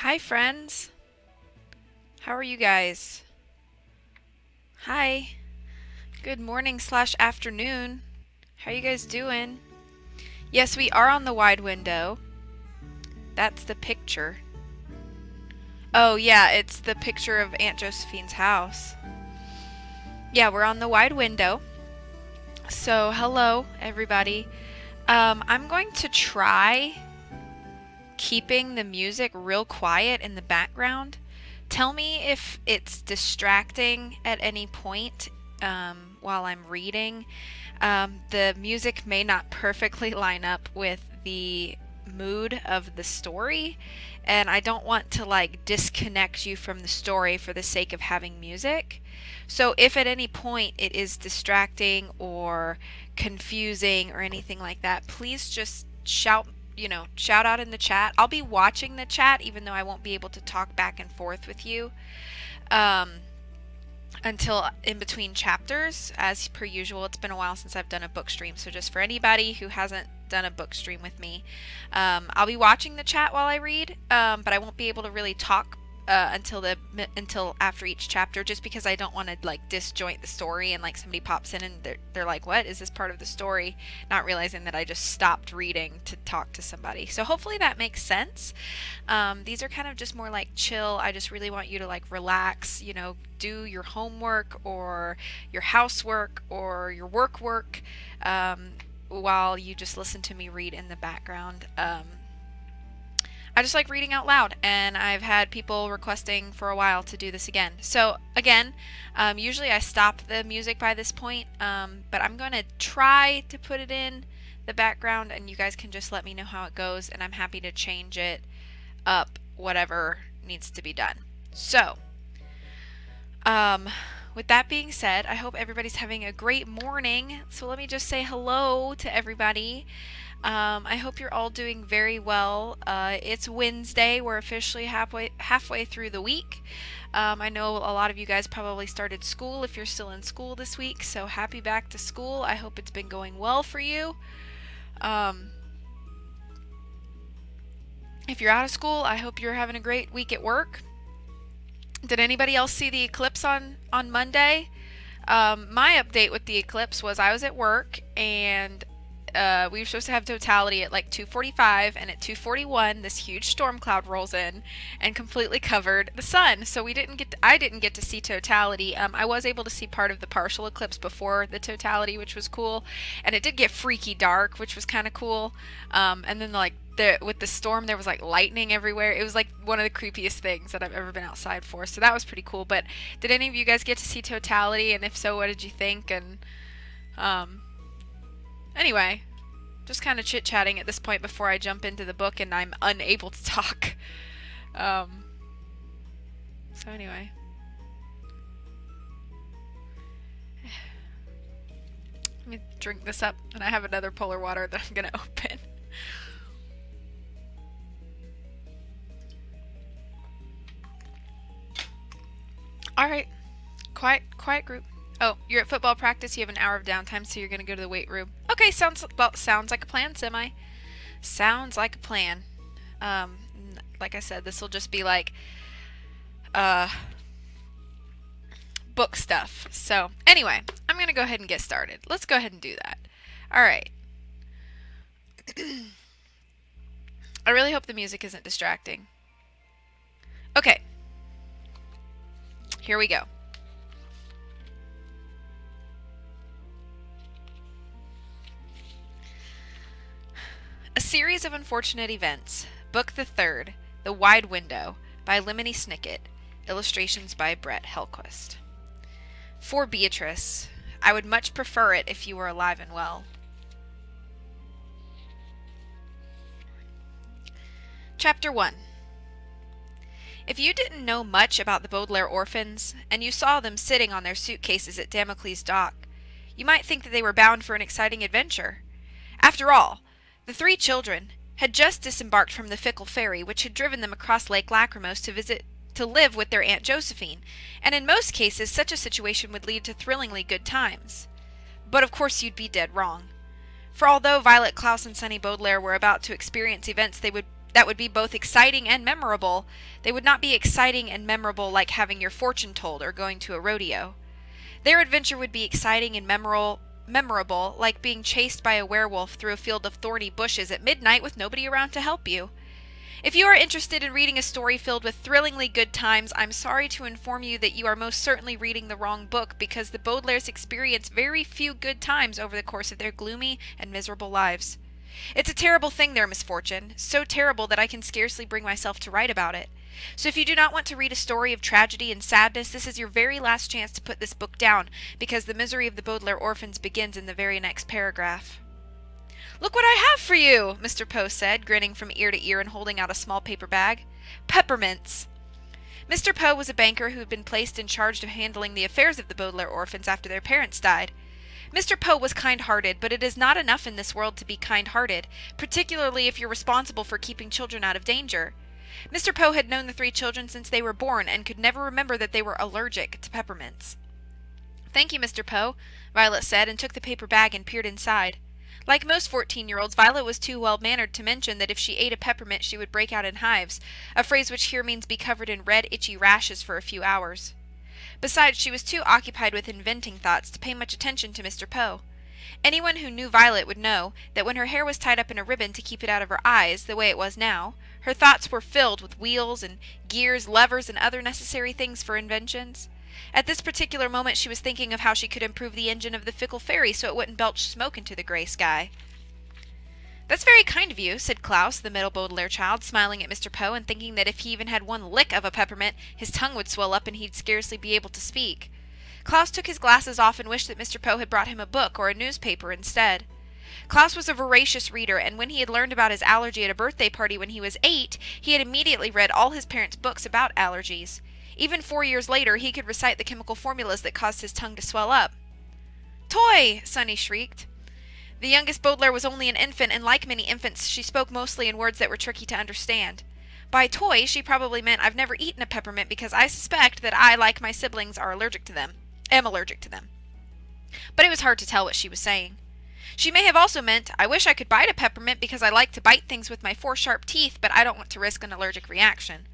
Hi, friends. How are you guys? Hi. Good morning slash afternoon. How are you guys doing? Yes, we are on the wide window. That's the picture. Oh, yeah, it's the picture of Aunt Josephine's house. Yeah, we're on the wide window. So, hello, everybody. I'm going to try keeping the music real quiet in the background. Tell me if it's distracting at any point while I'm reading. The music may not perfectly line up with the mood of the story, and I don't want to like disconnect you from the story for the sake of having music. So if at any point it is distracting or confusing or anything like that, please just shout out in the chat. I'll be watching the chat even though I won't be able to talk back and forth with you. Um, until in between chapters, as per usual. It's been a while since I've done a book stream, so just for anybody who hasn't done a book stream with me, I'll be watching the chat while I read, but I won't be able to really talk until after each chapter, just because I don't want to like disjoint the story and like somebody pops in and they're like, what is this part of the story, not realizing that I just stopped reading to talk to somebody. So hopefully that makes sense. These are kind of just more like chill. I just really want you to like relax, do your homework or your housework or your work while you just listen to me read in the background. I just like reading out loud, and I've had people requesting for a while to do this again. So again, usually I stop the music by this point, but I'm going to try to put it in the background, and you guys can just let me know how it goes, and I'm happy to change it up, whatever needs to be done. So, with that being said, I hope everybody's having a great morning. So let me just say hello to everybody. I hope you're all doing very well. It's Wednesday. We're officially halfway through the week. I know a lot of you guys probably started school if you're still in school this week. So happy back to school. I hope it's been going well for you. If you're out of school, I hope you're having a great week at work. Did anybody else see the eclipse on Monday? My update with the eclipse was I was at work and we were supposed to have totality at like 2:45, and at 2:41 this huge storm cloud rolls in and completely covered the sun. So I didn't get to see totality. I was able to see part of the partial eclipse before the totality, which was cool, and it did get freaky dark, which was kind of cool. And then like with the storm, there was like lightning everywhere. It was like one of the creepiest things that I've ever been outside for. So that was pretty cool. But did any of you guys get to see totality? And if so, what did you think? And anyway, just kind of chit-chatting at this point before I jump into the book and I'm unable to talk. So anyway. Let me drink this up, and I have another polar water that I'm going to open. Alright. Quiet group. Oh, you're at football practice, you have an hour of downtime, so you're going to go to the weight room. Okay, sounds like a plan, Semi. Sounds like a plan. Like I said, this will just be like book stuff. So, anyway, I'm going to go ahead and get started. Let's go ahead and do that. Alright. I really hope the music isn't distracting. Okay. Here we go. A Series of Unfortunate Events. Book the Third. The Wide Window. By Lemony Snicket. Illustrations by Brett Hellquist. For Beatrice. I would much prefer it if you were alive and well. Chapter 1. If you didn't know much about the Baudelaire orphans, and you saw them sitting on their suitcases at Damocles' dock, you might think that they were bound for an exciting adventure. After all, the three children had just disembarked from the fickle ferry which had driven them across Lake Lachrymose to live with their Aunt Josephine, and in most cases such a situation would lead to thrillingly good times. But of course you'd be dead wrong. For although Violet, Klaus, and Sunny Baudelaire were about to experience events that would be both exciting and memorable, they would not be exciting and memorable like having your fortune told or going to a rodeo. Their adventure would be exciting and memorable like being chased by a werewolf through a field of thorny bushes at midnight with nobody around to help you. If you are interested in reading a story filled with thrillingly good times, I'm sorry to inform you that you are most certainly reading the wrong book, because the Baudelaires experience very few good times over the course of their gloomy and miserable lives. It's a terrible thing, their misfortune, so terrible that I can scarcely bring myself to write about it. So if you do not want to read a story of tragedy and sadness, this is your very last chance to put this book down, because the misery of the Baudelaire orphans begins in the very next paragraph. "Look what I have for you," Mr. Poe said, grinning from ear to ear and holding out a small paper bag. "Peppermints." Mr. Poe was a banker who had been placed in charge of handling the affairs of the Baudelaire orphans after their parents died. Mr. Poe was kind-hearted, but it is not enough in this world to be kind-hearted, particularly if you're responsible for keeping children out of danger. Mr. Poe had known the three children since they were born, and could never remember that they were allergic to peppermints. "Thank you, Mr. Poe," Violet said, and took the paper bag and peered inside. Like most 14-year-olds, Violet was too well-mannered to mention that if she ate a peppermint she would break out in hives, a phrase which here means be covered in red, itchy rashes for a few hours. Besides, she was too occupied with inventing thoughts to pay much attention to Mr. Poe. Anyone who knew Violet would know that when her hair was tied up in a ribbon to keep it out of her eyes, the way it was now, her thoughts were filled with wheels and gears, levers, and other necessary things for inventions. At this particular moment she was thinking of how she could improve the engine of the fickle fairy so it wouldn't belch smoke into the gray sky. "That's very kind of you," said Klaus, the middle Baudelaire child, smiling at Mr. Poe and thinking that if he even had one lick of a peppermint, his tongue would swell up and he'd scarcely be able to speak. Klaus took his glasses off and wished that Mr. Poe had brought him a book or a newspaper instead. Klaus was a voracious reader, and when he had learned about his allergy at a birthday party when he was 8, he had immediately read all his parents' books about allergies. Even 4 years later, he could recite the chemical formulas that caused his tongue to swell up. "Toy!" Sunny shrieked. The youngest Baudelaire was only an infant, and like many infants, she spoke mostly in words that were tricky to understand. By toy, she probably meant I've never eaten a peppermint because I suspect that I, like my siblings, am allergic to them. But it was hard to tell what she was saying. She may have also meant, I wish I could bite a peppermint because I like to bite things with my 4 sharp teeth, but I don't want to risk an allergic reaction.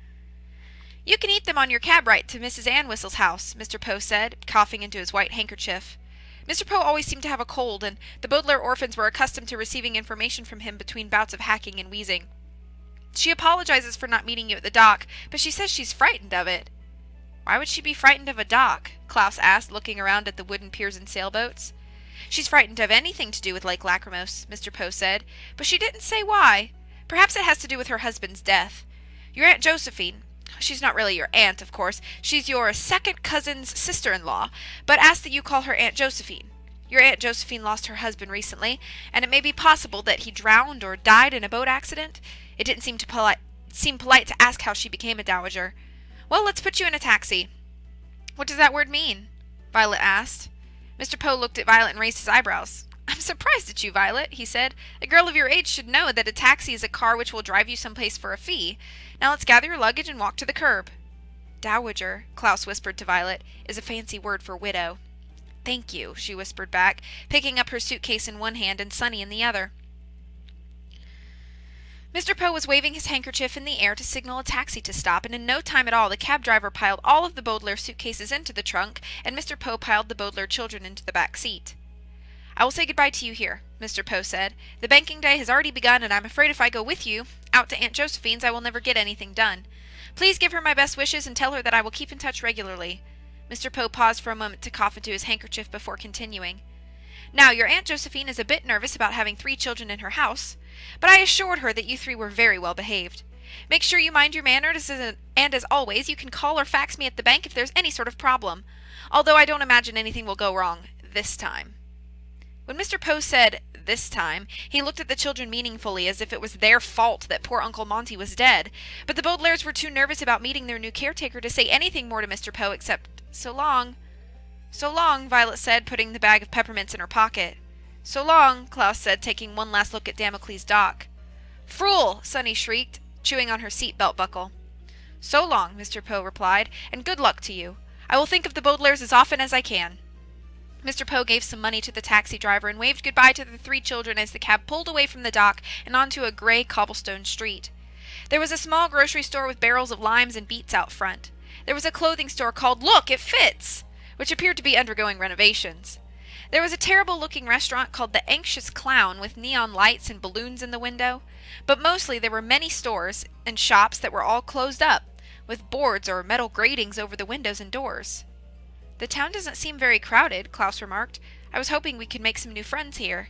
"You can eat them on your cab ride to Mrs. Anwhistle's house," Mr. Poe said, coughing into his white handkerchief. Mr. Poe always seemed to have a cold, and the Baudelaire orphans were accustomed to receiving information from him between bouts of hacking and wheezing. She apologizes for not meeting you at the dock, but she says she's frightened of it. Why would she be frightened of a dock? Klaus asked, looking around at the wooden piers and sailboats. She's frightened of anything to do with Lake Lachrymose, Mr. Poe said, but she didn't say why. Perhaps it has to do with her husband's death. Your Aunt Josephine, she's not really your aunt, of course, she's your second cousin's sister-in-law, but asked that you call her Aunt Josephine. Your Aunt Josephine lost her husband recently, and it may be possible that he drowned or died in a boat accident. It didn't seem polite to ask how she became a dowager. Well, let's put you in a taxi. What does that word mean? Violet asked. Mr. Poe looked at Violet and raised his eyebrows. I'm surprised at you, Violet, he said. A girl of your age should know that a taxi is a car which will drive you someplace for a fee. Now let's gather your luggage and walk to the curb. Dowager, Klaus whispered to Violet, is a fancy word for widow. Thank you, she whispered back, picking up her suitcase in one hand and Sunny in the other. Mr. Poe was waving his handkerchief in the air to signal a taxi to stop, and in no time at all the cab driver piled all of the Baudelaire suitcases into the trunk, and Mr. Poe piled the Baudelaire children into the back seat. I will say goodbye to you here, Mr. Poe said. The banking day has already begun, and I'm afraid if I go with you out to Aunt Josephine's I will never get anything done. Please give her my best wishes and tell her that I will keep in touch regularly. Mr. Poe paused for a moment to cough into his handkerchief before continuing. Now, your Aunt Josephine is a bit nervous about having 3 children in her house, but I assured her that you 3 were very well behaved. Make sure you mind your manners, and as always, you can call or fax me at the bank if there's any sort of problem, although I don't imagine anything will go wrong this time. When Mr. Poe said, this time, he looked at the children meaningfully as if it was their fault that poor Uncle Monty was dead, but the Baudelaires were too nervous about meeting their new caretaker to say anything more to Mr. Poe except, so long. So long, Violet said, putting the bag of peppermints in her pocket. So long, Klaus said, taking one last look at Damocles' dock. Fool! Sunny shrieked, chewing on her seat-belt buckle. So long, Mr. Poe replied, and good luck to you. I will think of the Baudelaires as often as I can. Mr. Poe gave some money to the taxi driver and waved goodbye to the 3 children as the cab pulled away from the dock and onto a gray cobblestone street. There was a small grocery store with barrels of limes and beets out front. There was a clothing store called Look, It Fits, which appeared to be undergoing renovations. There was a terrible-looking restaurant called The Anxious Clown with neon lights and balloons in the window, but mostly there were many stores and shops that were all closed up, with boards or metal gratings over the windows and doors. The town doesn't seem very crowded, Klaus remarked. I was hoping we could make some new friends here.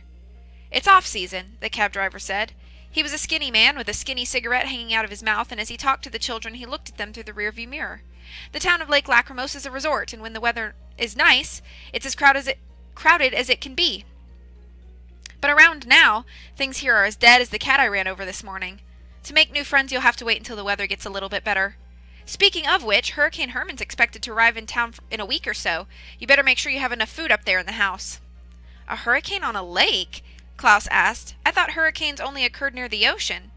It's off-season, the cab driver said. He was a skinny man with a skinny cigarette hanging out of his mouth, and as he talked to the children he looked at them through the rearview mirror. The town of Lake Lachrymose is a resort, and when the weather is nice, it's as crowded as it can be. But around now, things here are as dead as the cat I ran over this morning. To make new friends you'll have to wait until the weather gets a little bit better. Speaking of which, Hurricane Herman's expected to arrive in town in a week or so. You better make sure you have enough food up there in the house. A hurricane on a lake? Klaus asked. I thought hurricanes only occurred near the ocean.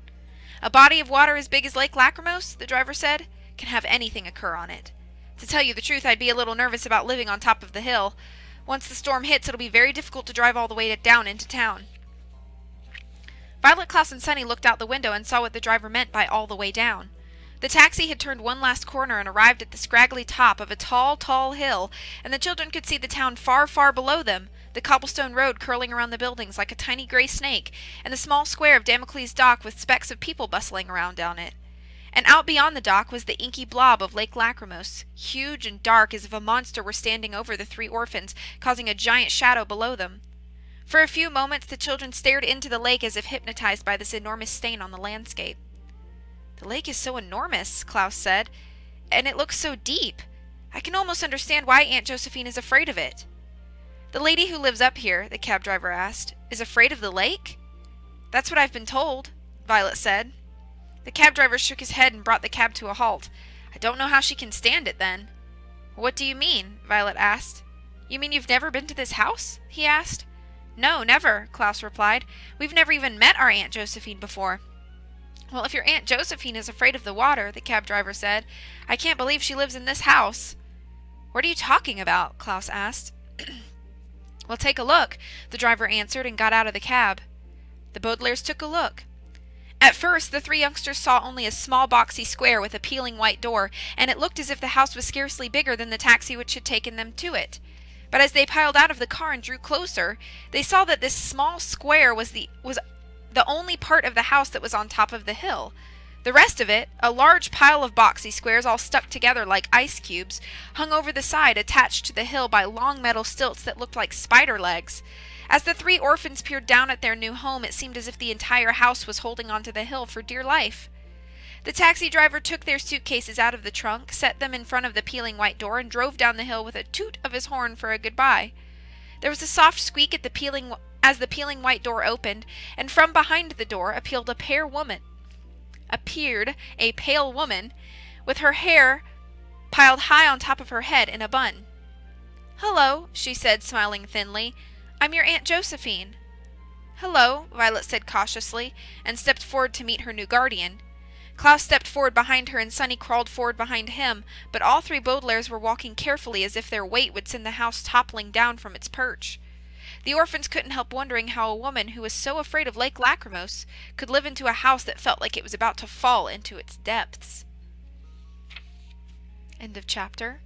A body of water as big as Lake Lachrymose, the driver said, can have anything occur on it. To tell you the truth, I'd be a little nervous about living on top of the hill. Once the storm hits, it'll be very difficult to drive all the way down into town. Violet, Klaus, and Sunny looked out the window and saw what the driver meant by all the way down. The taxi had turned one last corner and arrived at the scraggly top of a tall, tall hill, and the children could see the town far, far below them, the cobblestone road curling around the buildings like a tiny gray snake, and the small square of Damocles' dock with specks of people bustling around down it. And out beyond the dock was the inky blob of Lake Lachrymose, huge and dark as if a monster were standing over the 3 orphans, causing a giant shadow below them. For a few moments the children stared into the lake as if hypnotized by this enormous stain on the landscape. The lake is so enormous, Klaus said, and it looks so deep. I can almost understand why Aunt Josephine is afraid of it. The lady who lives up here, the cab driver asked, is afraid of the lake? That's what I've been told, Violet said. The cab driver shook his head and brought the cab to a halt. I don't know how she can stand it, then. What do you mean? Violet asked. You mean you've never been to this house? He asked. No, never, Klaus replied. We've never even met our Aunt Josephine before. Well, if your Aunt Josephine is afraid of the water, the cab driver said, I can't believe she lives in this house. What are you talking about? Klaus asked. Well, take a look, the driver answered and got out of the cab. The Baudelaires took a look. At first, the 3 youngsters saw only a small boxy square with a peeling white door, and it looked as if the house was scarcely bigger than the taxi which had taken them to it. But as they piled out of the car and drew closer, they saw that this small square was the only part of the house that was on top of the hill. The rest of it, a large pile of boxy squares all stuck together like ice cubes, hung over the side, attached to the hill by long metal stilts that looked like spider legs. As the three orphans peered down at their new home, it seemed as if the entire house was holding onto the hill for dear life. The taxi driver took their suitcases out of the trunk, set them in front of the peeling white door, and drove down the hill with a toot of his horn for a goodbye. There was a soft squeak as the peeling white door opened, and from behind the door appeared a pale woman with her hair piled high on top of her head in a bun. "Hello," she said, smiling thinly. "I'm your Aunt Josephine." "Hello," Violet said cautiously, and stepped forward to meet her new guardian. Klaus stepped forward behind her, and Sunny crawled forward behind him, but all three Baudelaires were walking carefully as if their weight would send the house toppling down from its perch. The orphans couldn't help wondering how a woman who was so afraid of Lake Lachrymose could live into a house that felt like it was about to fall into its depths. End of chapter.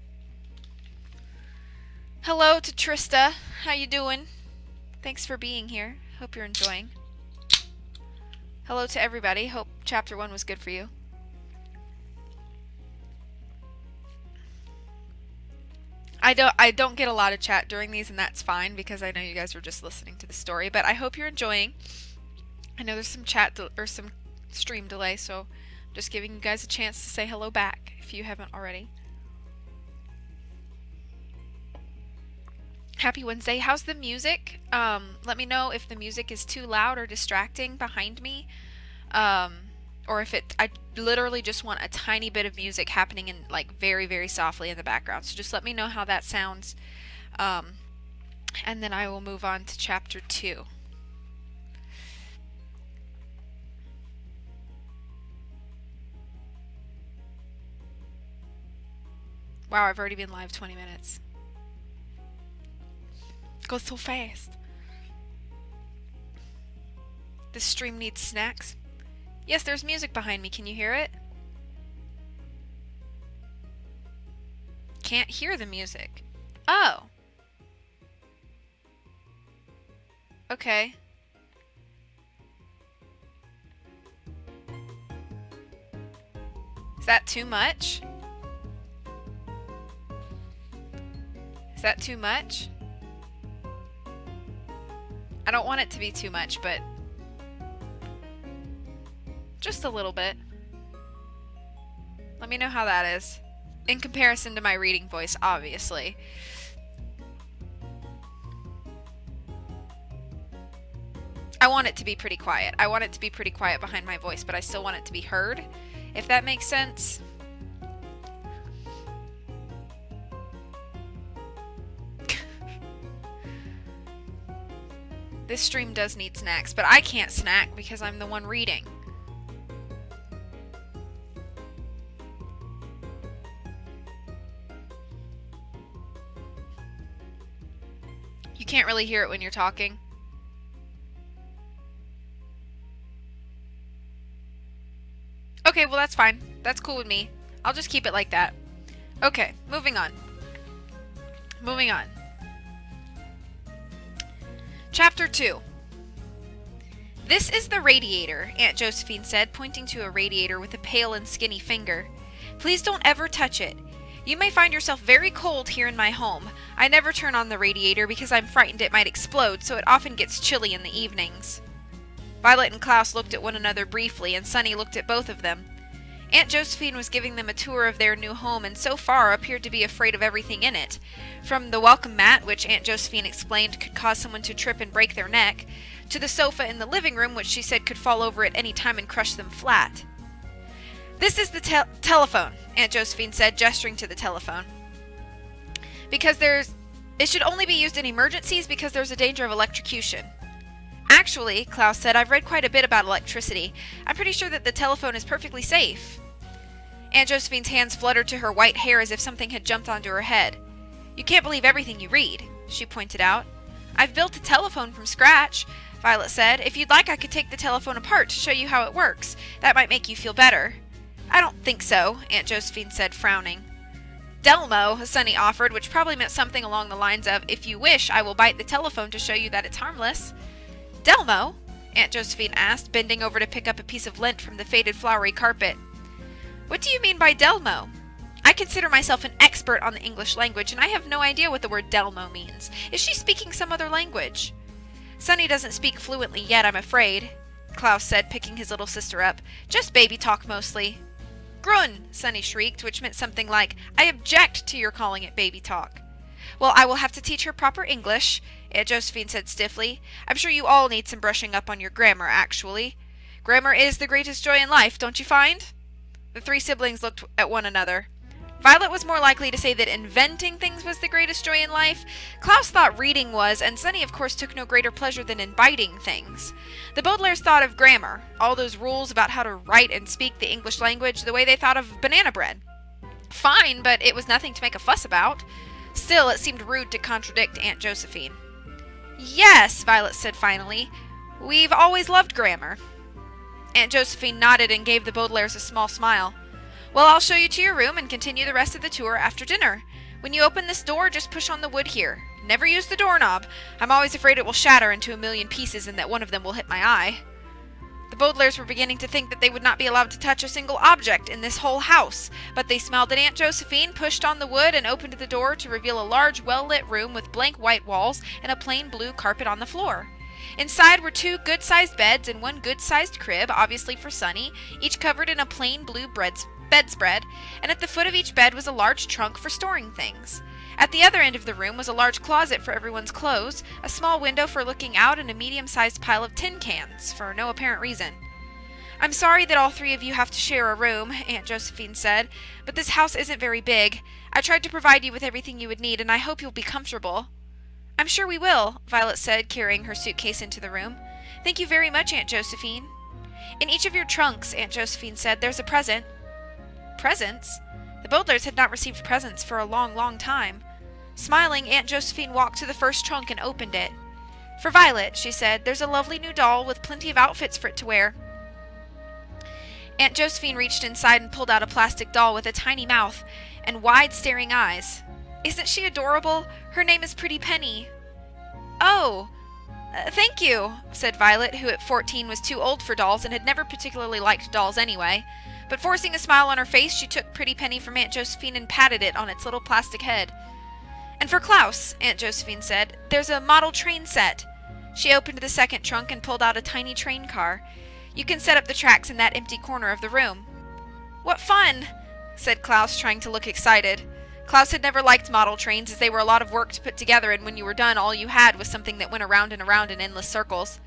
Hello to Trista. How you doing? Thanks for being here. Hope you're enjoying. Hello to everybody. Hope chapter 1 was good for you. I don't get a lot of chat during these, and that's fine because I know you guys were just listening to the story, but I hope you're enjoying. I know there's some chat or some stream delay, so I'm just giving you guys a chance to say hello back if you haven't already. Happy Wednesday. How's the music? Let me know if the music is too loud or distracting behind me. Or if I literally just want a tiny bit of music happening in like very, very softly in the background. So just let me know how that sounds. And then I will move on to chapter 2. Wow, I've already been live 20 minutes. It goes so fast. This stream needs snacks. Yes, there's music behind me. Can you hear it? Can't hear the music. Oh. Okay. Is that too much? Is that too much? I don't want it to be too much, but just a little bit. Let me know how that is. In comparison to my reading voice, obviously. I want it to be pretty quiet. I want it to be pretty quiet behind my voice, but I still want it to be heard, if that makes sense. This stream does need snacks, but I can't snack because I'm the one reading. You can't really hear it when you're talking. Okay, well that's fine. That's cool with me. I'll just keep it like that. Okay, moving on. Moving on. Chapter 2. "This is the radiator," Aunt Josephine said, pointing to a radiator with a pale and skinny finger. "Please don't ever touch it. You may find yourself very cold here in my home. I never turn on the radiator because I'm frightened it might explode, so it often gets chilly in the evenings." Violet and Klaus looked at one another briefly, and Sunny looked at both of them. Aunt Josephine was giving them a tour of their new home, and so far appeared to be afraid of everything in it. From the welcome mat, which Aunt Josephine explained could cause someone to trip and break their neck, to the sofa in the living room, which she said could fall over at any time and crush them flat. "This is the telephone," Aunt Josephine said, gesturing to the telephone. It should only be used in emergencies because there's a danger of electrocution." "Actually," Klaus said, "I've read quite a bit about electricity. I'm pretty sure that the telephone is perfectly safe." Aunt Josephine's hands fluttered to her white hair as if something had jumped onto her head. "You can't believe everything you read," she pointed out. "I've built a telephone from scratch," Violet said. "If you'd like, I could take the telephone apart to show you how it works. That might make you feel better." "I don't think so," Aunt Josephine said, frowning. Delmo, Sunny offered, which probably meant something along the lines of, if you wish, I will bite the telephone to show you that it's harmless. Delmo? Aunt Josephine asked, bending over to pick up a piece of lint from the faded flowery carpet. What do you mean by Delmo? I consider myself an expert on the English language, and I have no idea what the word Delmo means. Is she speaking some other language? Sunny doesn't speak fluently yet, I'm afraid, Klaus said, picking his little sister up. Just baby talk mostly. Grun, Sunny shrieked, which meant something like, I object to your calling it baby talk. Well, I will have to teach her proper English, Aunt Josephine said stiffly. I'm sure you all need some brushing up on your grammar, actually. Grammar is the greatest joy in life, don't you find? The three siblings looked at one another. Violet was more likely to say that inventing things was the greatest joy in life. Klaus thought reading was, and Sunny of course took no greater pleasure than in biting things. The Baudelaires thought of grammar, all those rules about how to write and speak the English language, the way they thought of banana bread. Fine, but it was nothing to make a fuss about. Still, it seemed rude to contradict Aunt Josephine. Yes, Violet said finally. We've always loved grammar. Aunt Josephine nodded and gave the Baudelaires a small smile. Well, I'll show you to your room and continue the rest of the tour after dinner. When you open this door, just push on the wood here. Never use the doorknob. I'm always afraid it will shatter into a million pieces and that one of them will hit my eye. The Baudelaires were beginning to think that they would not be allowed to touch a single object in this whole house, but they smiled at Aunt Josephine, pushed on the wood, and opened the door to reveal a large, well-lit room with blank white walls and a plain blue carpet on the floor. Inside were 2 good-sized beds and 1 good-sized crib, obviously for Sunny, each covered in a plain blue bedspread, and at the foot of each bed was a large trunk for storing things. At the other end of the room was a large closet for everyone's clothes, a small window for looking out, and a medium-sized pile of tin cans, for no apparent reason. I'm sorry that all 3 of you have to share a room, Aunt Josephine said, but this house isn't very big. I tried to provide you with everything you would need, and I hope you'll be comfortable. I'm sure we will, Violet said, carrying her suitcase into the room. Thank you very much, Aunt Josephine. In each of your trunks, Aunt Josephine said, there's a present. Presents? The Baudelaires had not received presents for a long, long time. Smiling, Aunt Josephine walked to the first trunk and opened it. For Violet, she said, there's a lovely new doll with plenty of outfits for it to wear. Aunt Josephine reached inside and pulled out a plastic doll with a tiny mouth and wide, staring eyes. Isn't she adorable? Her name is Pretty Penny. Oh, thank you, said Violet, who at 14 was too old for dolls and had never particularly liked dolls anyway. But forcing a smile on her face, she took Pretty Penny from Aunt Josephine and patted it on its little plastic head. And for Klaus, Aunt Josephine said, there's a model train set. She opened the second trunk and pulled out a tiny train car. You can set up the tracks in that empty corner of the room. What fun, said Klaus, trying to look excited. Klaus had never liked model trains, as they were a lot of work to put together, and when you were done, all you had was something that went around and around in endless circles.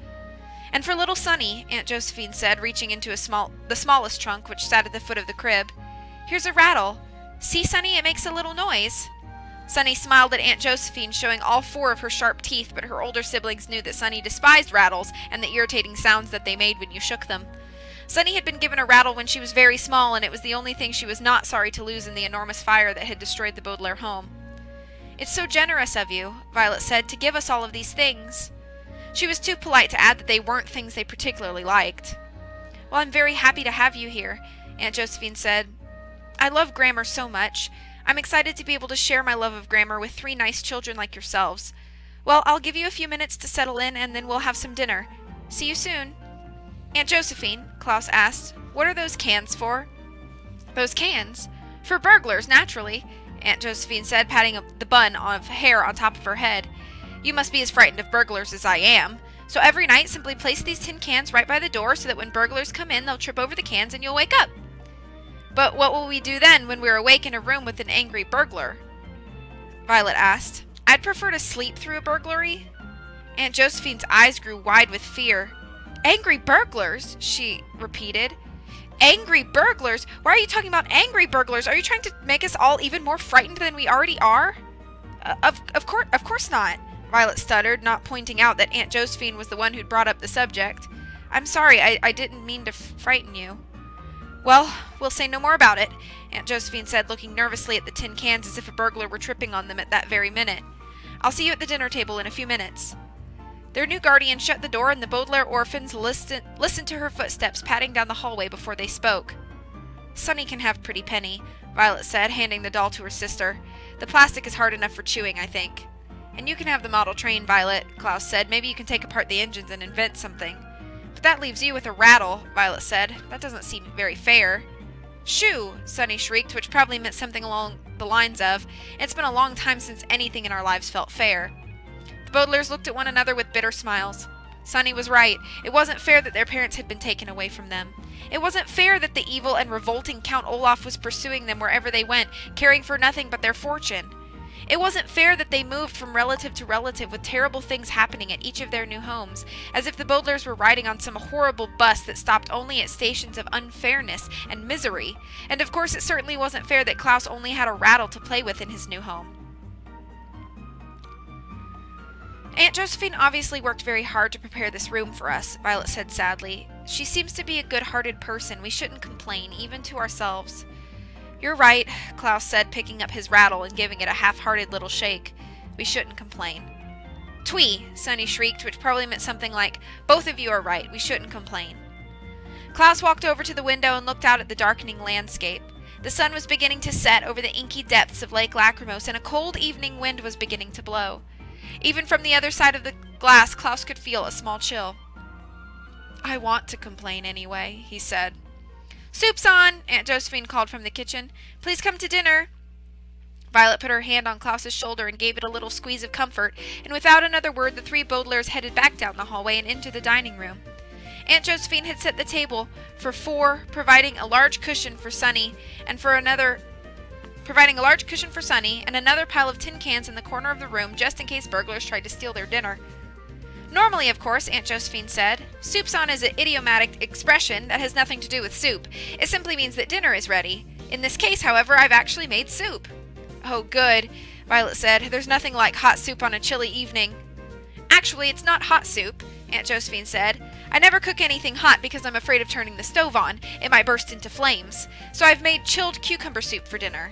And for little Sunny, Aunt Josephine said, reaching into the smallest trunk, which sat at the foot of the crib, here's a rattle. See, Sunny, it makes a little noise. Sunny smiled at Aunt Josephine, showing all 4 of her sharp teeth, but her older siblings knew that Sunny despised rattles and the irritating sounds that they made when you shook them. Sunny had been given a rattle when she was very small, and it was the only thing she was not sorry to lose in the enormous fire that had destroyed the Baudelaire home. It's so generous of you, Violet said, to give us all of these things. She was too polite to add that they weren't things they particularly liked. Well, I'm very happy to have you here, Aunt Josephine said. I love grammar so much. I'm excited to be able to share my love of grammar with 3 nice children like yourselves. Well, I'll give you a few minutes to settle in, and then we'll have some dinner. See you soon. Aunt Josephine, Klaus asked, what are those cans for? Those cans? For burglars, naturally, Aunt Josephine said, patting the bun of hair on top of her head. You must be as frightened of burglars as I am. So every night, simply place these tin cans right by the door so that when burglars come in, they'll trip over the cans and you'll wake up. But what will we do then when we're awake in a room with an angry burglar? Violet asked. I'd prefer to sleep through a burglary. Aunt Josephine's eyes grew wide with fear. Angry burglars? She repeated. Angry burglars? Why are you talking about angry burglars? Are you trying to make us all even more frightened than we already are? Of course not, Violet stuttered, not pointing out that Aunt Josephine was the one who'd brought up the subject. I'm sorry, I didn't mean to frighten you. Well, we'll say no more about it, Aunt Josephine said, looking nervously at the tin cans as if a burglar were tripping on them at that very minute. I'll see you at the dinner table in a few minutes. Their new guardian shut the door, and the Baudelaire orphans listened to her footsteps padding down the hallway before they spoke. Sunny can have Pretty Penny, Violet said, handing the doll to her sister. "The plastic is hard enough for chewing, I think." "And you can have the model train, Violet," Klaus said. "Maybe you can take apart the engines and invent something." "But that leaves you with a rattle," Violet said. "That doesn't seem very fair." "Shoo!" Sunny shrieked, which probably meant something along the lines of, "It's been a long time since anything in our lives felt fair." The Baudelaires looked at one another with bitter smiles. Sunny was right. It wasn't fair that their parents had been taken away from them. It wasn't fair that the evil and revolting Count Olaf was pursuing them wherever they went, caring for nothing but their fortune. It wasn't fair that they moved from relative to relative with terrible things happening at each of their new homes, as if the Baudelaires were riding on some horrible bus that stopped only at stations of unfairness and misery. And of course it certainly wasn't fair that Klaus only had a rattle to play with in his new home. "Aunt Josephine obviously worked very hard to prepare this room for us," Violet said sadly. "She seems to be a good-hearted person. We shouldn't complain, even to ourselves." "You're right," Klaus said, picking up his rattle and giving it a half-hearted little shake. "We shouldn't complain." "Twee!" Sunny shrieked, which probably meant something like, "Both of you are right. We shouldn't complain." Klaus walked over to the window and looked out at the darkening landscape. The sun was beginning to set over the inky depths of Lake Lachrymose, and a cold evening wind was beginning to blow. Even from the other side of the glass, Klaus could feel a small chill. "I want to complain anyway," he said. "Soup's on!" Aunt Josephine called from the kitchen. "Please come to dinner." Violet put her hand on Klaus's shoulder and gave it a little squeeze of comfort, and without another word the three Baudelaires headed back down the hallway and into the dining room. Aunt Josephine had set the table for 4, providing a large cushion for Sunny, and another pile of tin cans in the corner of the room just in case burglars tried to steal their dinner. "Normally, of course," Aunt Josephine said, "soup's on is an idiomatic expression that has nothing to do with soup. It simply means that dinner is ready. In this case, however, I've actually made soup." "Oh, good," Violet said. "There's nothing like hot soup on a chilly evening." "Actually, it's not hot soup," Aunt Josephine said. "I never cook anything hot because I'm afraid of turning the stove on. It might burst into flames. So I've made chilled cucumber soup for dinner."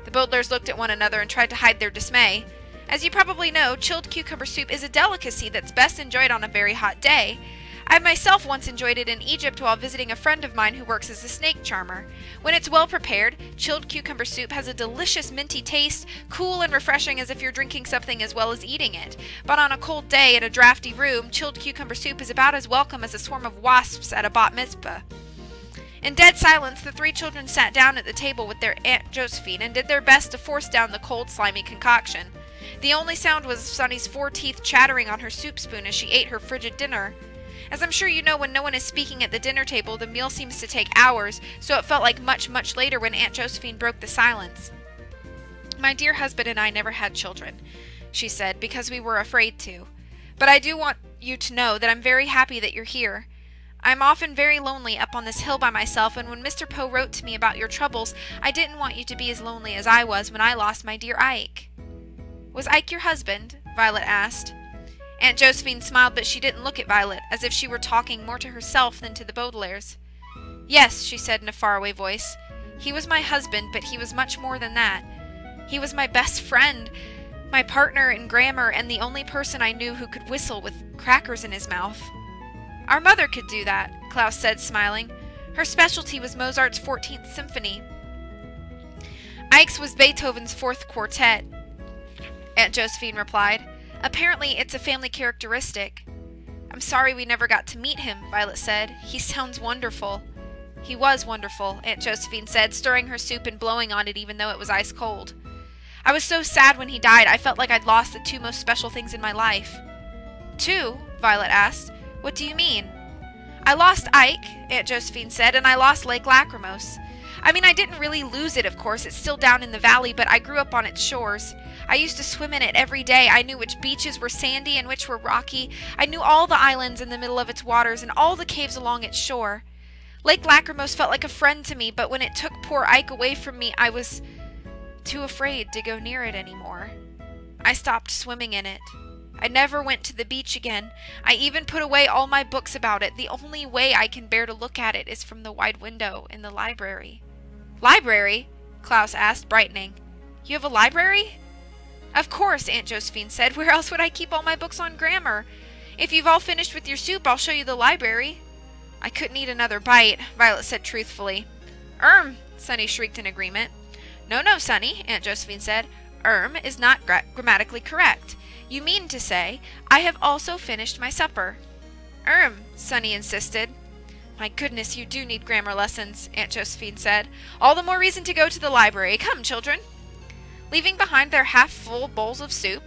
The Baudelaires looked at one another and tried to hide their dismay. As you probably know, chilled cucumber soup is a delicacy that's best enjoyed on a very hot day. I myself once enjoyed it in Egypt while visiting a friend of mine who works as a snake charmer. When it's well prepared, chilled cucumber soup has a delicious minty taste, cool and refreshing as if you're drinking something as well as eating it. But on a cold day in a drafty room, chilled cucumber soup is about as welcome as a swarm of wasps at a bat mitzvah. In dead silence, the 3 children sat down at the table with their Aunt Josephine and did their best to force down the cold, slimy concoction. The only sound was Sunny's 4 teeth chattering on her soup spoon as she ate her frigid dinner. As I'm sure you know, when no one is speaking at the dinner table, the meal seems to take hours, so it felt like much, much later when Aunt Josephine broke the silence. "My dear husband and I never had children," she said, "because we were afraid to. But I do want you to know that I'm very happy that you're here. I'm often very lonely up on this hill by myself, and when Mr. Poe wrote to me about your troubles, I didn't want you to be as lonely as I was when I lost my dear Ike." "Was Ike your husband?" Violet asked. Aunt Josephine smiled, but she didn't look at Violet, as if she were talking more to herself than to the Baudelaires. "Yes," she said in a faraway voice. "He was my husband, but he was much more than that. He was my best friend, my partner in grammar, and the only person I knew who could whistle with crackers in his mouth." "Our mother could do that," Klaus said, smiling. "Her specialty was Mozart's 14th Symphony. Ike's was Beethoven's 4th Quartet," Aunt Josephine replied. "Apparently it's a family characteristic." "I'm sorry we never got to meet him," Violet said. "He sounds wonderful." "He was wonderful," Aunt Josephine said, stirring her soup and blowing on it even though it was ice cold. "I was so sad when he died. I felt like I'd lost the 2 most special things in my life." "2?" Violet asked. "What do you mean?" "I lost Ike," Aunt Josephine said, "and I lost Lake Lachrymose. I mean, I didn't really lose it, of course. It's still down in the valley, but I grew up on its shores. I used to swim in it every day. I knew which beaches were sandy and which were rocky. I knew all the islands in the middle of its waters and all the caves along its shore. Lake Lachrymose felt like a friend to me, but when it took poor Ike away from me, I was too afraid to go near it anymore. I stopped swimming in it. I never went to the beach again. I even put away all my books about it. The only way I can bear to look at it is from the wide window in the library." "Library?" Klaus asked, brightening. "You have a library?" "Of course," Aunt Josephine said. "Where else would I keep all my books on grammar? If you've all finished with your soup, I'll show you the library." "I couldn't eat another bite," Violet said truthfully. Sunny shrieked in agreement. No, no, Sonny, Aunt Josephine said. Is not grammatically correct. You mean to say, I have also finished my supper. Sonny insisted. My goodness, you do need grammar lessons, Aunt Josephine said. All the more reason to go to the library. Come, children. Leaving behind their half-full bowls of soup,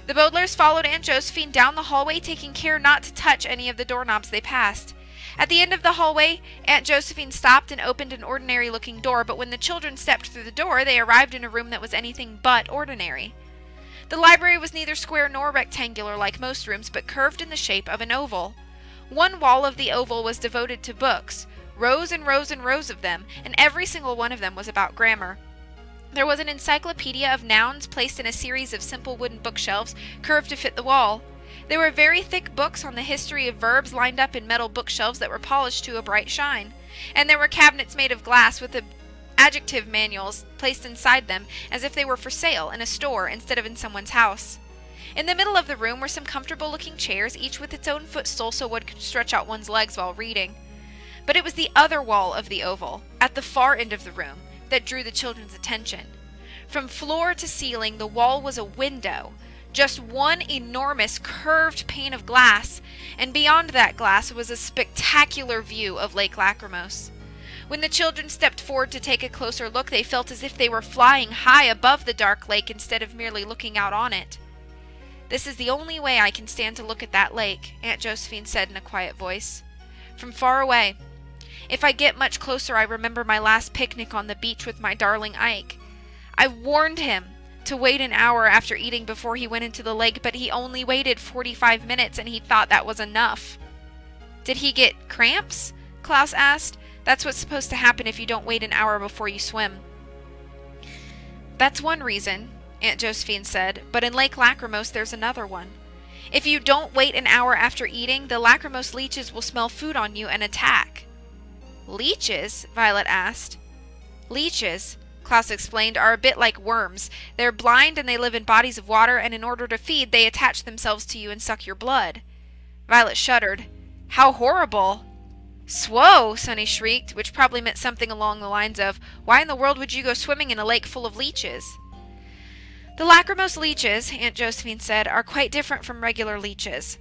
the Bowdlers followed Aunt Josephine down the hallway, taking care not to touch any of the doorknobs they passed. At the end of the hallway, Aunt Josephine stopped and opened an ordinary-looking door, but when the children stepped through the door, they arrived in a room that was anything but ordinary. The library was neither square nor rectangular like most rooms, but curved in the shape of an oval. One wall of the oval was devoted to books, rows and rows and rows of them, and every single one of them was about grammar. There was an encyclopedia of nouns placed in a series of simple wooden bookshelves curved to fit the wall. There were very thick books on the history of verbs lined up in metal bookshelves that were polished to a bright shine, and there were cabinets made of glass with the adjective manuals placed inside them as if they were for sale in a store instead of in someone's house. In the middle of the room were some comfortable-looking chairs, each with its own footstool so one could stretch out one's legs while reading. But it was the other wall of the oval, at the far end of the room, that drew the children's attention. From floor to ceiling, the wall was a window, just one enormous curved pane of glass, and beyond that glass was a spectacular view of Lake Lachrymose. When the children stepped forward to take a closer look, they felt as if they were flying high above the dark lake instead of merely looking out on it. This is the only way I can stand to look at that lake, Aunt Josephine said in a quiet voice. From far away. If I get much closer, I remember my last picnic on the beach with my darling Ike. I warned him to wait an hour after eating before he went into the lake, but he only waited 45 minutes and he thought that was enough. Did he get cramps? Klaus asked. That's what's supposed to happen if you don't wait an hour before you swim. That's one reason, Aunt Josephine said, but in Lake Lachrymose there's another one. If you don't wait an hour after eating, the lachrymose leeches will smell food on you and attack. Leeches? Violet asked. Leeches, Klaus explained, are a bit like worms. They're blind and they live in bodies of water, and in order to feed, they attach themselves to you and suck your blood. Violet shuddered. How horrible! Swoa! Sonny shrieked, which probably meant something along the lines of, why in the world would you go swimming in a lake full of leeches? The lachrymose leeches, Aunt Josephine said, are quite different from regular leeches.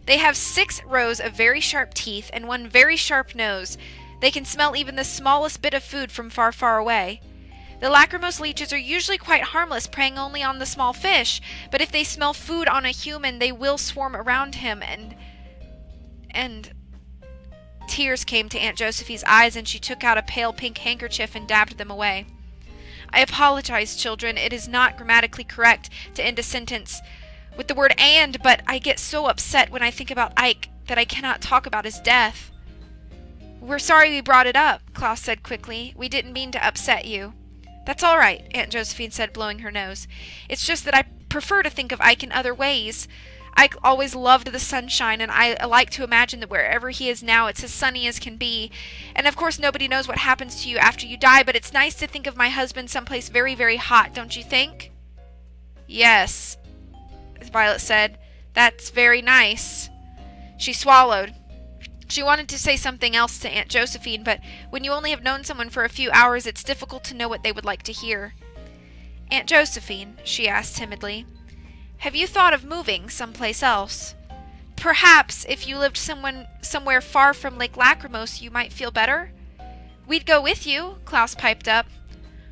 They have 6 rows of very sharp teeth and one very sharp nose. They can smell even the smallest bit of food from far, far away. The lachrymose leeches are usually quite harmless, preying only on the small fish, but if they smell food on a human, they will swarm around him and... Tears came to Aunt Josephine's eyes, and she took out a pale pink handkerchief and dabbed them away. I apologize, children. It is not grammatically correct to end a sentence with the word and, but I get so upset when I think about Ike that I cannot talk about his death. We're sorry we brought it up, Klaus said quickly. We didn't mean to upset you. That's all right, Aunt Josephine said, blowing her nose. It's just that I prefer to think of Ike in other ways. Ike always loved the sunshine, and I like to imagine that wherever he is now, it's as sunny as can be. And of course nobody knows what happens to you after you die, but it's nice to think of my husband someplace very, very hot, don't you think? Yes, Violet said. That's very nice. She swallowed. She wanted to say something else to Aunt Josephine, but when you only have known someone for a few hours, it's difficult to know what they would like to hear. Aunt Josephine, she asked timidly, have you thought of moving someplace else? Perhaps if you lived somewhere far from Lake Lachrymose, you might feel better? We'd go with you, Klaus piped up.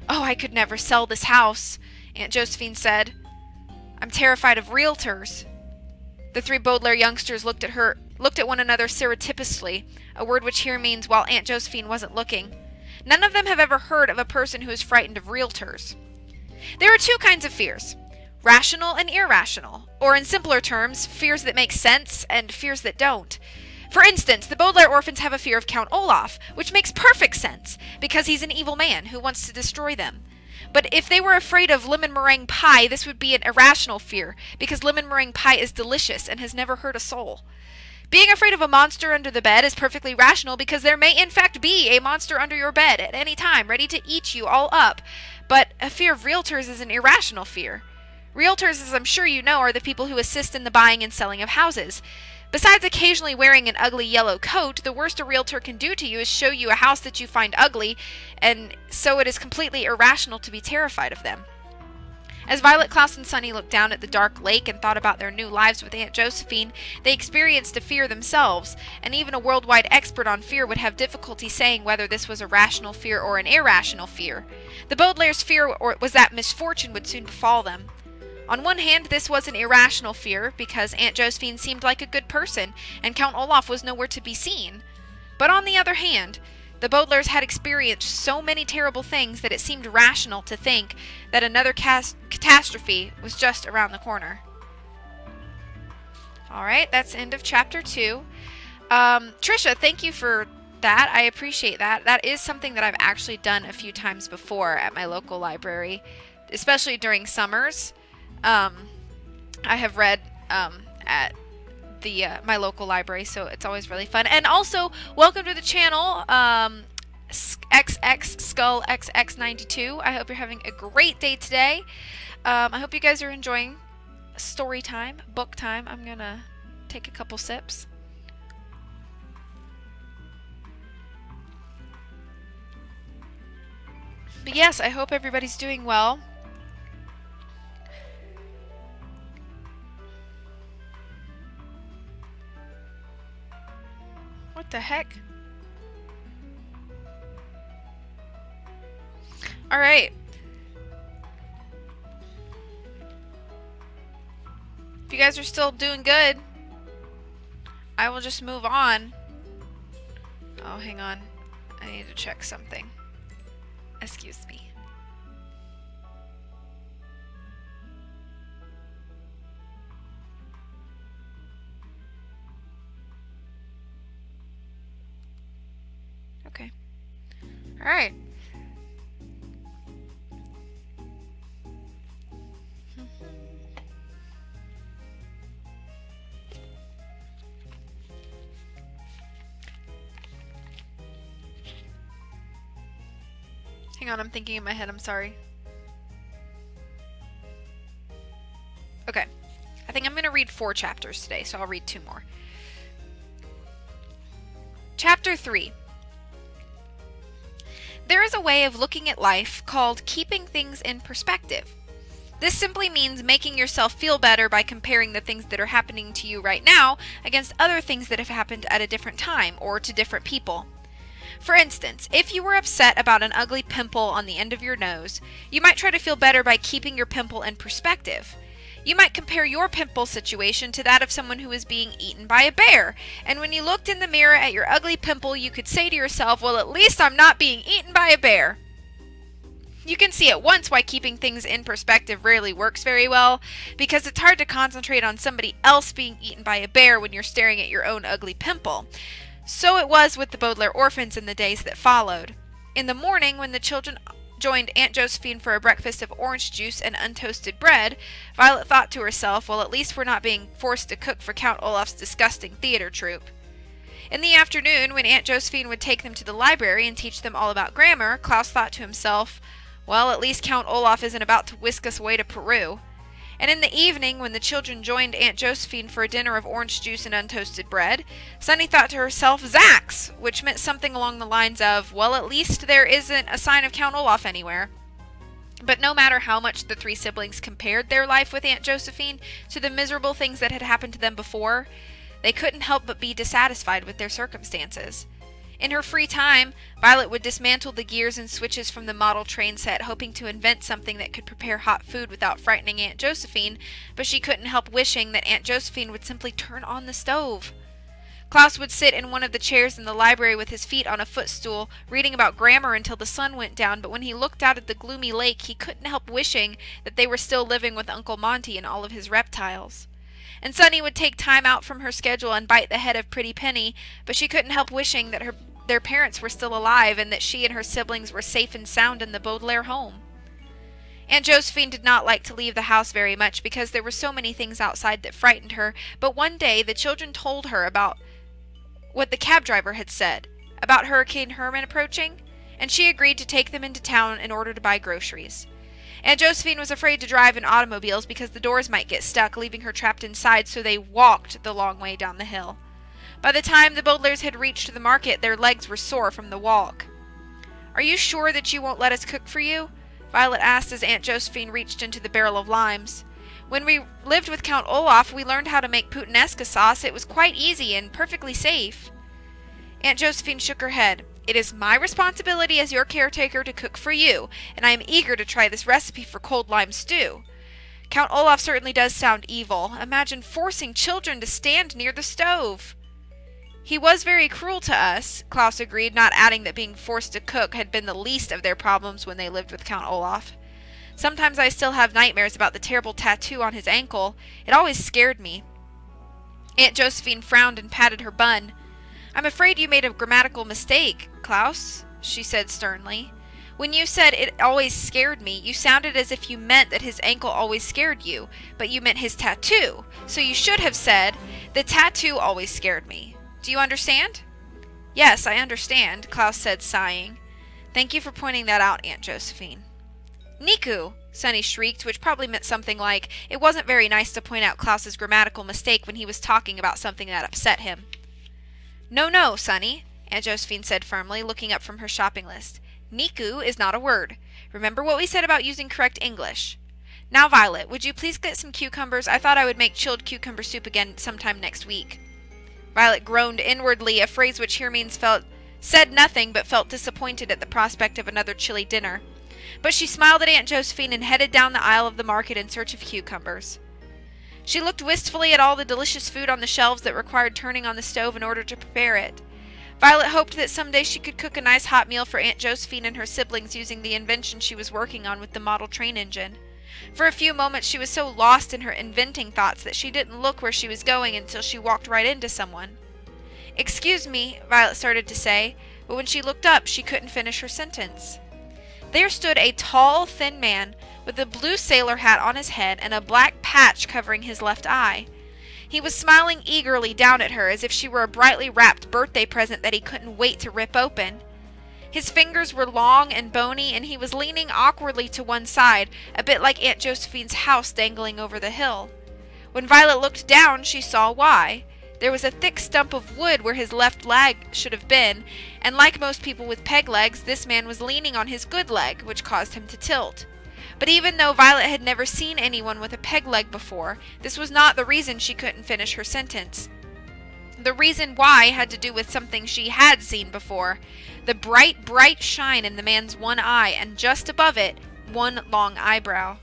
Oh, I could never sell this house, Aunt Josephine said. I'm terrified of realtors. The 3 Baudelaire youngsters looked at one another surreptitiously, a word which here means while Aunt Josephine wasn't looking. None of them have ever heard of a person who is frightened of realtors. There are 2 kinds of fears, rational and irrational, or in simpler terms, fears that make sense and fears that don't. For instance, the Baudelaire orphans have a fear of Count Olaf, which makes perfect sense, because he's an evil man who wants to destroy them. But if they were afraid of lemon meringue pie, this would be an irrational fear, because lemon meringue pie is delicious and has never hurt a soul. Being afraid of a monster under the bed is perfectly rational, because there may in fact be a monster under your bed at any time, ready to eat you all up. But a fear of realtors is an irrational fear. Realtors, as I'm sure you know, are the people who assist in the buying and selling of houses. Besides occasionally wearing an ugly yellow coat, the worst a realtor can do to you is show you a house that you find ugly, and so it is completely irrational to be terrified of them. As Violet, Klaus, and Sunny looked down at the dark lake and thought about their new lives with Aunt Josephine, they experienced a fear themselves, and even a worldwide expert on fear would have difficulty saying whether this was a rational fear or an irrational fear. The Baudelaire's fear was that misfortune would soon befall them. On one hand, this was an irrational fear, because Aunt Josephine seemed like a good person, and Count Olaf was nowhere to be seen. But on the other hand, the Baudelaires had experienced so many terrible things that it seemed rational to think that another catastrophe was just around the corner. Alright, that's the end of chapter 2. Trisha, thank you for that. I appreciate that. That is something that I've actually done a few times before at my local library, especially during summers. I have read at the my local library, so it's always really fun. And also, welcome to the channel, XX Skull XX92. I hope you're having a great day today. I hope you guys are enjoying story time, book time. I'm gonna take a couple sips. But yes, I hope everybody's doing well. What the heck? Alright. If you guys are still doing good, I will just move on. Oh, hang on. I need to check something. Excuse me. Okay. Alright. Hang on, I'm thinking in my head, I'm sorry. Okay. I think I'm going to read 4 chapters today, so I'll read 2 more. Chapter 3. There is a way of looking at life called keeping things in perspective. This simply means making yourself feel better by comparing the things that are happening to you right now against other things that have happened at a different time or to different people. For instance, if you were upset about an ugly pimple on the end of your nose, you might try to feel better by keeping your pimple in perspective. You might compare your pimple situation to that of someone who is being eaten by a bear, and when you looked in the mirror at your ugly pimple, you could say to yourself, well, at least I'm not being eaten by a bear. You can see at once why keeping things in perspective rarely works very well, because it's hard to concentrate on somebody else being eaten by a bear when you're staring at your own ugly pimple. So it was with the Baudelaire orphans in the days that followed. In the morning, when the children joined Aunt Josephine for a breakfast of orange juice and untoasted bread, Violet thought to herself, well, at least we're not being forced to cook for Count Olaf's disgusting theater troupe. In the afternoon, when Aunt Josephine would take them to the library and teach them all about grammar, Klaus thought to himself, well, at least Count Olaf isn't about to whisk us away to Peru. And in the evening, when the children joined Aunt Josephine for a dinner of orange juice and untoasted bread, Sunny thought to herself, Zax, which meant something along the lines of, well, at least there isn't a sign of Count Olaf anywhere. But no matter how much the 3 siblings compared their life with Aunt Josephine to the miserable things that had happened to them before, they couldn't help but be dissatisfied with their circumstances. In her free time, Violet would dismantle the gears and switches from the model train set, hoping to invent something that could prepare hot food without frightening Aunt Josephine, but she couldn't help wishing that Aunt Josephine would simply turn on the stove. Klaus would sit in one of the chairs in the library with his feet on a footstool, reading about grammar until the sun went down, but when he looked out at the gloomy lake, he couldn't help wishing that they were still living with Uncle Monty and all of his reptiles. And Sunny would take time out from her schedule and bite the head of Pretty Penny, but she couldn't help wishing that their parents were still alive and that she and her siblings were safe and sound in the Baudelaire home. Aunt Josephine did not like to leave the house very much because there were so many things outside that frightened her, but one day the children told her about what the cab driver had said about Hurricane Herman approaching, and she agreed to take them into town in order to buy groceries. Aunt Josephine was afraid to drive in automobiles because the doors might get stuck, leaving her trapped inside, so they walked the long way down the hill. By the time the Builders had reached the market, their legs were sore from the walk. "Are you sure that you won't let us cook for you?" Violet asked as Aunt Josephine reached into the barrel of limes. "When we lived with Count Olaf, we learned how to make puttanesca sauce. It was quite easy and perfectly safe." Aunt Josephine shook her head. "It is my responsibility as your caretaker to cook for you, and I am eager to try this recipe for cold lime stew. Count Olaf certainly does sound evil. Imagine forcing children to stand near the stove." "He was very cruel to us," Klaus agreed, not adding that being forced to cook had been the least of their problems when they lived with Count Olaf. "Sometimes I still have nightmares about the terrible tattoo on his ankle. It always scared me." Aunt Josephine frowned and patted her bun. "I'm afraid you made a grammatical mistake, Klaus," she said sternly. "When you said it always scared me, you sounded as if you meant that his ankle always scared you, but you meant his tattoo. So you should have said, the tattoo always scared me. Do you understand?" "Yes, I understand," Klaus said, sighing. "Thank you for pointing that out, Aunt Josephine." "Niku!" Sonny shrieked, which probably meant something like, it wasn't very nice to point out Klaus's grammatical mistake when he was talking about something that upset him. "No, no, Sonny," Aunt Josephine said firmly, looking up from her shopping list. "Niku is not a word. Remember what we said about using correct English. Now, Violet, would you please get some cucumbers? I thought I would make chilled cucumber soup again sometime next week." Violet groaned inwardly, a phrase which here means said nothing but felt disappointed at the prospect of another chilly dinner. But she smiled at Aunt Josephine and headed down the aisle of the market in search of cucumbers. She looked wistfully at all the delicious food on the shelves that required turning on the stove in order to prepare it. Violet hoped that someday she could cook a nice hot meal for Aunt Josephine and her siblings using the invention she was working on with the model train engine. For a few moments she was so lost in her inventing thoughts that she didn't look where she was going until she walked right into someone. "Excuse me," Violet started to say, but when she looked up she couldn't finish her sentence. There stood a tall, thin man with a blue sailor hat on his head and a black patch covering his left eye. He was smiling eagerly down at her as if she were a brightly wrapped birthday present that he couldn't wait to rip open. His fingers were long and bony, and he was leaning awkwardly to one side, a bit like Aunt Josephine's house dangling over the hill. When Violet looked down, she saw why. There was a thick stump of wood where his left leg should have been, and like most people with peg legs, this man was leaning on his good leg, which caused him to tilt. But even though Violet had never seen anyone with a peg leg before, this was not the reason she couldn't finish her sentence. The reason why had to do with something she had seen before. The bright, bright shine in the man's one eye, and just above it, one long eyebrow.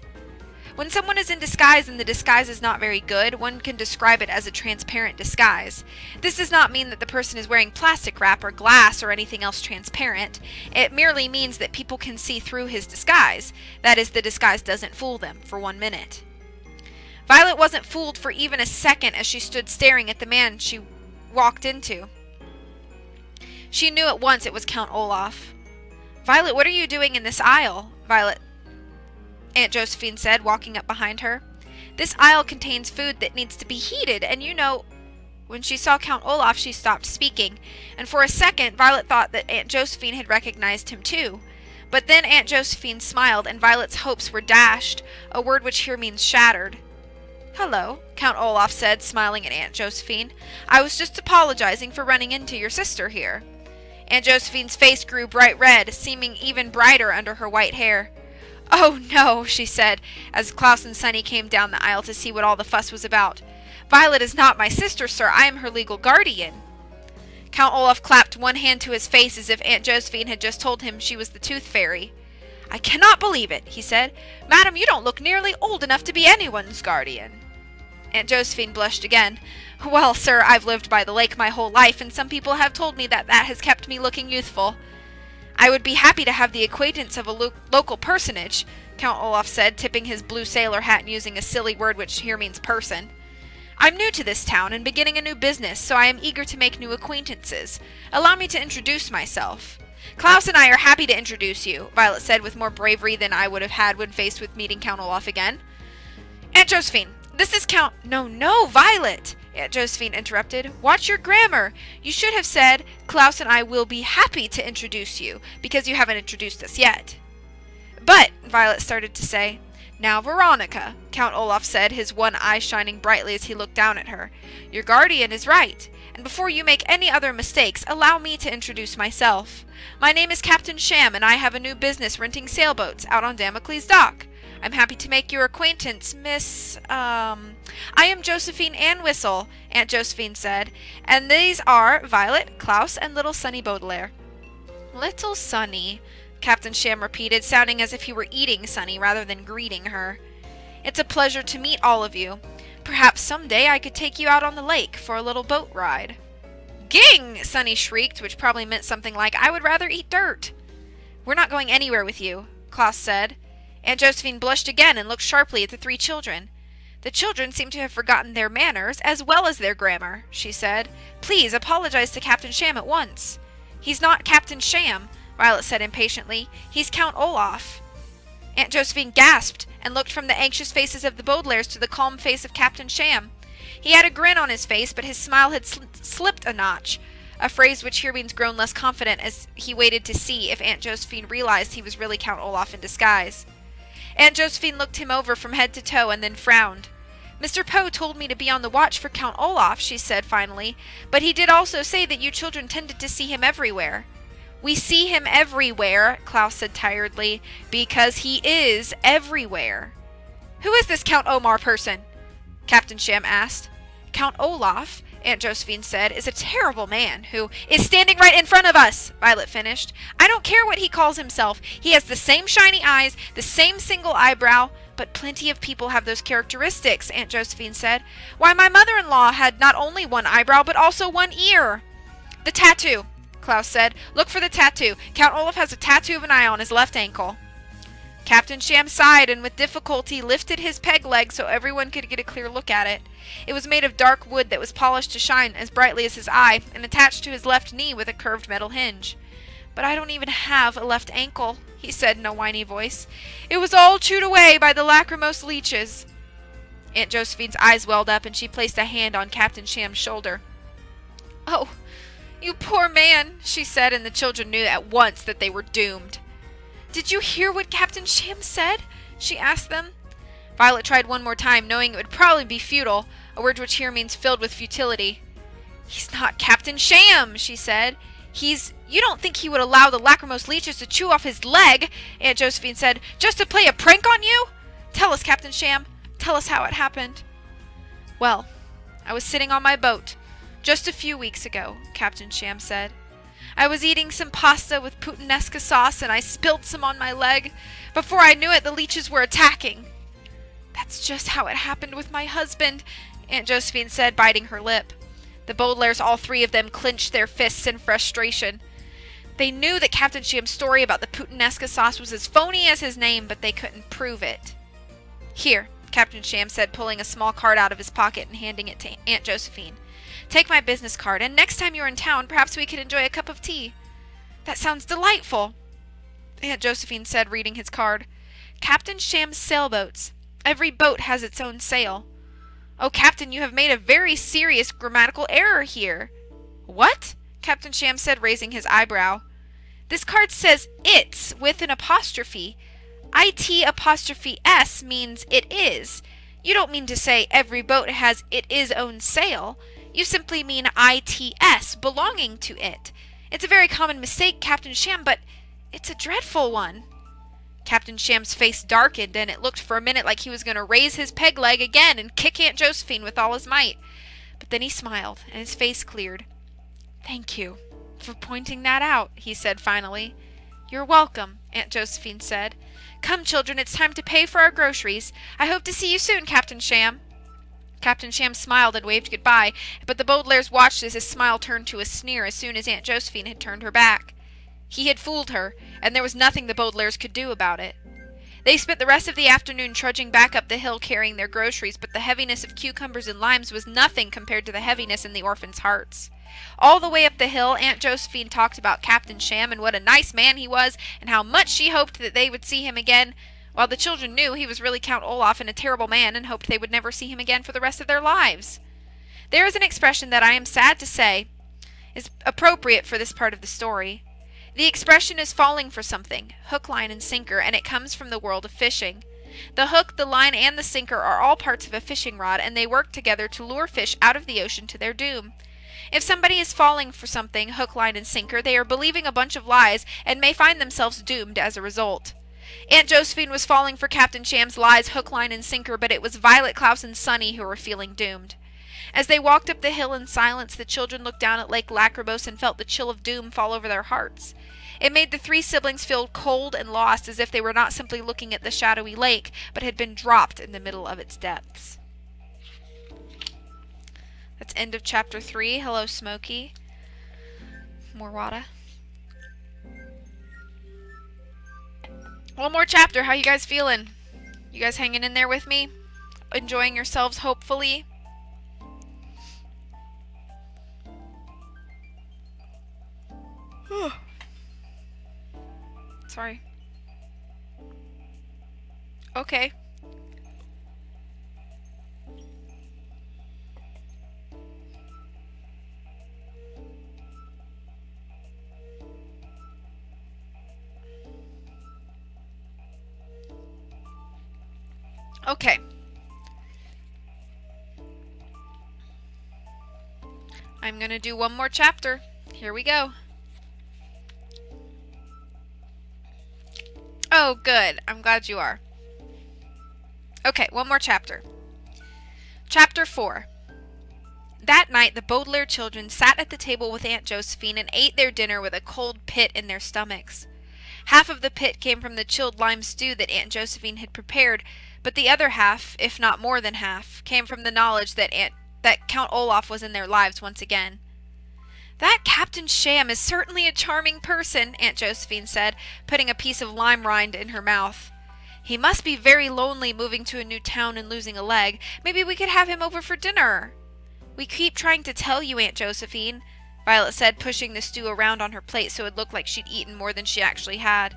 When someone is in disguise and the disguise is not very good, one can describe it as a transparent disguise. This does not mean that the person is wearing plastic wrap or glass or anything else transparent. It merely means that people can see through his disguise. That is, the disguise doesn't fool them for 1 minute. Violet wasn't fooled for even a second as she stood staring at the man she walked into. She knew at once it was Count Olaf. "Violet, what are you doing in this aisle?" Aunt Josephine said, walking up behind her. "This aisle contains food that needs to be heated, and you know..." When she saw Count Olaf, she stopped speaking, and for a second Violet thought that Aunt Josephine had recognized him too. But then Aunt Josephine smiled, and Violet's hopes were dashed, a word which here means shattered. "Hello," Count Olaf said, smiling at Aunt Josephine. "I was just apologizing for running into your sister here." Aunt Josephine's face grew bright red, seeming even brighter under her white hair. "Oh, no," she said, as Klaus and Sonny came down the aisle to see what all the fuss was about. "Violet is not my sister, sir. I am her legal guardian." Count Olaf clapped one hand to his face as if Aunt Josephine had just told him she was the tooth fairy. "I cannot believe it," he said. "Madam, you don't look nearly old enough to be anyone's guardian." Aunt Josephine blushed again. "Well, sir, I've lived by the lake my whole life, and some people have told me that has kept me looking youthful." "I would be happy to have the acquaintance of a local personage," Count Olaf said, tipping his blue sailor hat and using a silly word which here means person. "I'm new to this town and beginning a new business, so I am eager to make new acquaintances. Allow me to introduce myself." "Klaus and I are happy to introduce you," Violet said with more bravery than I would have had when faced with meeting Count Olaf again. "Aunt Josephine, this is Count..." No, Violet," Aunt Josephine interrupted. "Watch your grammar. You should have said, Klaus and I will be happy to introduce you, because you haven't introduced us yet." But, Violet started to say. Now, Veronica, Count Olaf said, his one eye shining brightly as he looked down at her. Your guardian is right, and before you make any other mistakes, allow me to introduce myself. My name is Captain Sham, and I have a new business renting sailboats out on Damocles Dock. I'm happy to make your acquaintance, I am Josephine Ann Whistle, Aunt Josephine said, and these are Violet, Klaus, and little Sonny Baudelaire. Little Sonny, Captain Sham repeated, sounding as if he were eating Sonny rather than greeting her. It's a pleasure to meet all of you. Perhaps someday I could take you out on the lake for a little boat ride. Ging! Sonny shrieked, which probably meant something like, I would rather eat dirt. We're not going anywhere with you, Klaus said. Aunt Josephine blushed again and looked sharply at the three children. The children seem to have forgotten their manners as well as their grammar, she said. Please apologize to Captain Sham at once. He's not Captain Sham, Violet said impatiently. He's Count Olaf. Aunt Josephine gasped and looked from the anxious faces of the Baudelaires to the calm face of Captain Sham. He had a grin on his face, but his smile had slipped a notch, a phrase which here means grown less confident as he waited to see if Aunt Josephine realized he was really Count Olaf in disguise. Aunt Josephine looked him over from head to toe and then frowned. Mr. Poe told me to be on the watch for Count Olaf, she said finally, but he did also say that you children tended to see him everywhere. We see him everywhere, Klaus said tiredly, because he is everywhere. Who is this Count Omar person? Captain Sham asked. Count Olaf, Aunt Josephine said, is a terrible man who is standing right in front of us, Violet finished. I don't care what he calls himself. He has the same shiny eyes, the same single eyebrow, but plenty of people have those characteristics, Aunt Josephine said. Why, my mother-in-law had not only one eyebrow, but also one ear. The tattoo, Klaus said. Look for the tattoo. Count Olaf has a tattoo of an eye on his left ankle. Captain Sham sighed and with difficulty lifted his peg leg so everyone could get a clear look at it. It was made of dark wood that was polished to shine as brightly as his eye and attached to his left knee with a curved metal hinge. But I don't even have a left ankle, he said in a whiny voice. It was all chewed away by the lachrymose leeches. Aunt Josephine's eyes welled up and she placed a hand on Captain Sham's shoulder. Oh, you poor man, she said, and the children knew at once that they were doomed. Did you hear what Captain Sham said? She asked them. Violet tried one more time, knowing it would probably be futile, a word which here means filled with futility. He's not Captain Sham, she said. You don't think he would allow the lachrymose leeches to chew off his leg, Aunt Josephine said, just to play a prank on you? Tell us, Captain Sham. Tell us how it happened. Well, I was sitting on my boat just a few weeks ago, Captain Sham said. I was eating some pasta with puttanesca sauce and I spilled some on my leg. Before I knew it, the leeches were attacking. That's just how it happened with my husband, Aunt Josephine said, biting her lip. The Baudelaires, all three of them, clenched their fists in frustration. They knew that Captain Sham's story about the puttanesca sauce was as phony as his name, but they couldn't prove it. Here, Captain Sham said, pulling a small card out of his pocket and handing it to Aunt Josephine. Take my business card, and next time you're in town, perhaps we could enjoy a cup of tea. That sounds delightful, Aunt Josephine said, reading his card. Captain Sham's sailboats. Every boat has its own sail. Oh, Captain, you have made a very serious grammatical error here. What? Captain Sham said, raising his eyebrow. This card says it's with an apostrophe. IT'(S) means it is. You don't mean to say every boat has its own sail. You simply mean ITS, belonging to it. It's a very common mistake, Captain Sham, but it's a dreadful one. Captain Sham's face darkened, and it looked for a minute like he was going to raise his peg leg again and kick Aunt Josephine with all his might. But then he smiled, and his face cleared. Thank you for pointing that out, he said finally. You're welcome, Aunt Josephine said. Come, children, it's time to pay for our groceries. I hope to see you soon, Captain Sham. Captain Sham smiled and waved goodbye, but the Baudelaires watched as his smile turned to a sneer as soon as Aunt Josephine had turned her back. He had fooled her, and there was nothing the Baudelaires could do about it. They spent the rest of the afternoon trudging back up the hill carrying their groceries, but the heaviness of cucumbers and limes was nothing compared to the heaviness in the orphans' hearts. All the way up the hill, Aunt Josephine talked about Captain Sham and what a nice man he was, and how much she hoped that they would see him again, while the children knew he was really Count Olaf and a terrible man and hoped they would never see him again for the rest of their lives. There is an expression that I am sad to say is appropriate for this part of the story. The expression is falling for something, hook, line, and sinker, and it comes from the world of fishing. The hook, the line, and the sinker are all parts of a fishing rod, and they work together to lure fish out of the ocean to their doom. If somebody is falling for something, hook, line, and sinker, they are believing a bunch of lies and may find themselves doomed as a result. Aunt Josephine was falling for Captain Sham's lies, hook, line, and sinker, but it was Violet, Klaus, and Sunny who were feeling doomed. As they walked up the hill in silence, the children looked down at Lake Lachrymose and felt the chill of doom fall over their hearts. It made the three siblings feel cold and lost, as if they were not simply looking at the shadowy lake, but had been dropped in the middle of its depths. That's end of chapter 3. Hello, Smokey. More water. One more chapter. How you guys feeling? You guys hanging in there with me? Enjoying yourselves, hopefully? Sorry. Okay. Okay. I'm going to do one more chapter. Here we go. Oh, good. I'm glad you are. Okay, one more chapter. Chapter 4. That night, the Baudelaire children sat at the table with Aunt Josephine and ate their dinner with a cold pit in their stomachs. Half of the pit came from the chilled lime stew that Aunt Josephine had prepared, but the other half, if not more than half, came from the knowledge that Count Olaf was in their lives once again. "That Captain Sham is certainly a charming person," Aunt Josephine said, putting a piece of lime rind in her mouth. "He must be very lonely moving to a new town and losing a leg. Maybe we could have him over for dinner." "We keep trying to tell you, Aunt Josephine," Violet said, pushing the stew around on her plate so it looked like she'd eaten more than she actually had.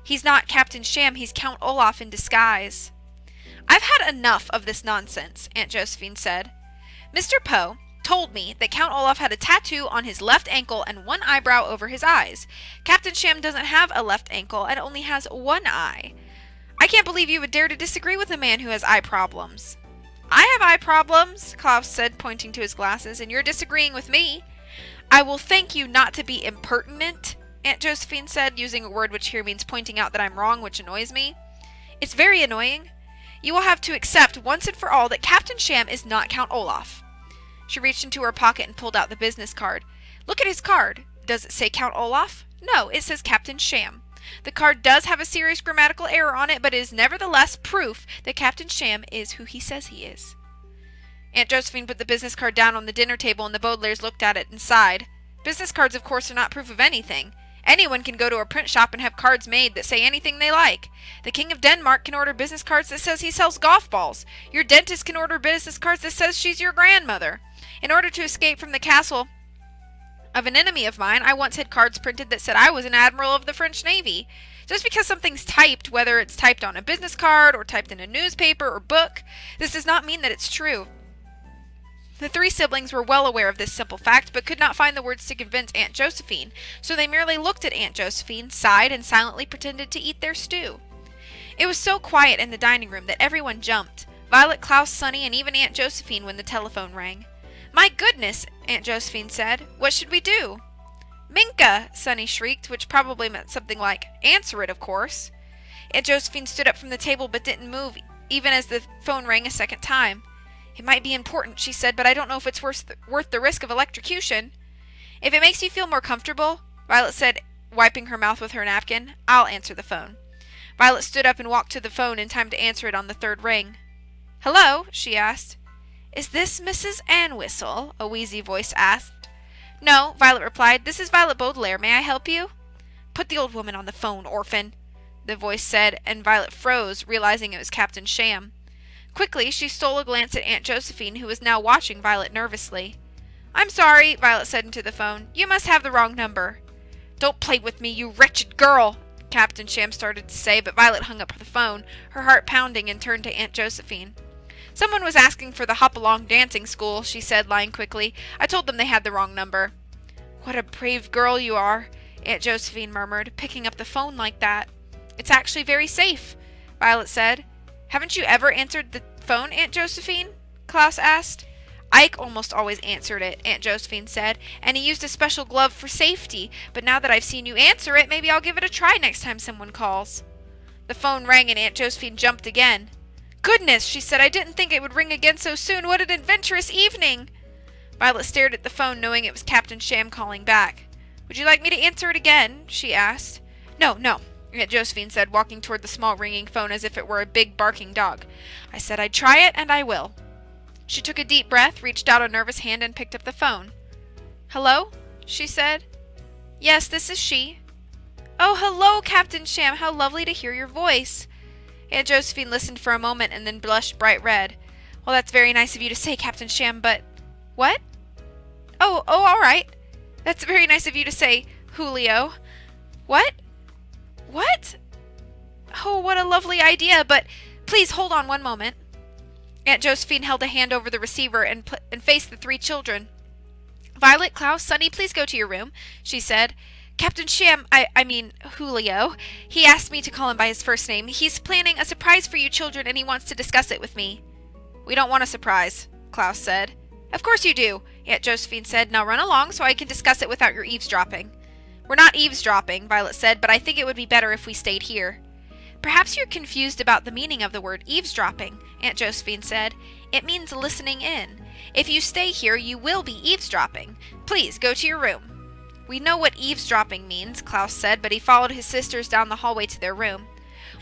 "He's not Captain Sham, he's Count Olaf in disguise." "I've had enough of this nonsense," Aunt Josephine said. "Mr. Poe told me that Count Olaf had a tattoo on his left ankle and one eyebrow over his eyes. Captain Sham doesn't have a left ankle and only has one eye. I can't believe you would dare to disagree with a man who has eye problems." "I have eye problems," Klaus said, pointing to his glasses, "and you're disagreeing with me." "I will thank you not to be impertinent," Aunt Josephine said, using a word which here means pointing out that I'm wrong, which annoys me. "It's very annoying. You will have to accept once and for all that Captain Sham is not Count Olaf." She reached into her pocket and pulled out the business card. "Look at his card. Does it say Count Olaf? No, it says Captain Sham. The card does have a serious grammatical error on it, but it is nevertheless proof that Captain Sham is who he says he is." Aunt Josephine put the business card down on the dinner table and the Baudelaires looked at it and sighed. Business cards, of course, are not proof of anything. Anyone can go to a print shop and have cards made that say anything they like. The King of Denmark can order business cards that says he sells golf balls. Your dentist can order business cards that says she's your grandmother. In order to escape from the castle of an enemy of mine, I once had cards printed that said I was an admiral of the French Navy. Just because something's typed, whether it's typed on a business card or typed in a newspaper or book, this does not mean that it's true. The three siblings were well aware of this simple fact, but could not find the words to convince Aunt Josephine, so they merely looked at Aunt Josephine, sighed, and silently pretended to eat their stew. It was so quiet in the dining room that everyone jumped, Violet, Klaus, Sunny, and even Aunt Josephine when the telephone rang. "My goodness," Aunt Josephine said. "What should we do?" "Minka!" Sunny shrieked, which probably meant something like, "Answer it, of course." Aunt Josephine stood up from the table but didn't move, even as the phone rang a second time. "It might be important," she said, "but I don't know if it's worth the risk of electrocution." "If it makes you feel more comfortable," Violet said, wiping her mouth with her napkin, "I'll answer the phone." Violet stood up and walked to the phone in time to answer it on the third ring. "Hello?" she asked. "Is this Mrs. Anwhistle?" a wheezy voice asked. "No," Violet replied. "This is Violet Baudelaire. May I help you?" "Put the old woman on the phone, orphan," the voice said, and Violet froze, realizing it was Captain Sham. Quickly, she stole a glance at Aunt Josephine, who was now watching Violet nervously. "I'm sorry," Violet said into the phone. "You must have the wrong number." "Don't play with me, you wretched girl," Captain Sham started to say, but Violet hung up the phone, her heart pounding, and turned to Aunt Josephine. "Someone was asking for the Hop-Along Dancing School," she said, lying quickly. "I told them they had the wrong number." "What a brave girl you are. Aunt Josephine murmured, picking up the phone like that. It's actually very safe, Violet said. Haven't you ever answered the phone, Aunt Josephine? Klaus asked. Ike almost always answered it, Aunt Josephine said, and he used a special glove for safety, but now that I've seen you answer it, maybe I'll give it a try next time someone calls. The phone rang and Aunt Josephine jumped again. Goodness, she said, I didn't think it would ring again so soon. What an adventurous evening! Violet stared at the phone, knowing it was Captain Sham calling back. Would you like me to answer it again? She asked. No, Aunt Josephine said, walking toward the small ringing phone as if it were a big barking dog. I said I'd try it, and I will. She took a deep breath, reached out a nervous hand, and picked up the phone. Hello? She said. Yes, this is she. Oh, hello, Captain Sham. How lovely to hear your voice. Aunt Josephine listened for a moment and then blushed bright red. Well, that's very nice of you to say, Captain Sham, but... What? Oh, all right. That's very nice of you to say, Julio. What? What? Oh, what a lovely idea, but please hold on one moment. Aunt Josephine held a hand over the receiver and faced the three children. Violet, Klaus, Sonny, please go to your room, she said. Captain Sham, I mean Julio, he asked me to call him by his first name. He's planning a surprise for you children and he wants to discuss it with me. We don't want a surprise, Klaus said. Of course you do, Aunt Josephine said. Now run along so I can discuss it without your eavesdropping. We're not eavesdropping, Violet said, but I think it would be better if we stayed here. Perhaps you're confused about the meaning of the word eavesdropping, Aunt Josephine said. It means listening in. If you stay here, you will be eavesdropping. Please, go to your room. We know what eavesdropping means, Klaus said, but he followed his sisters down the hallway to their room.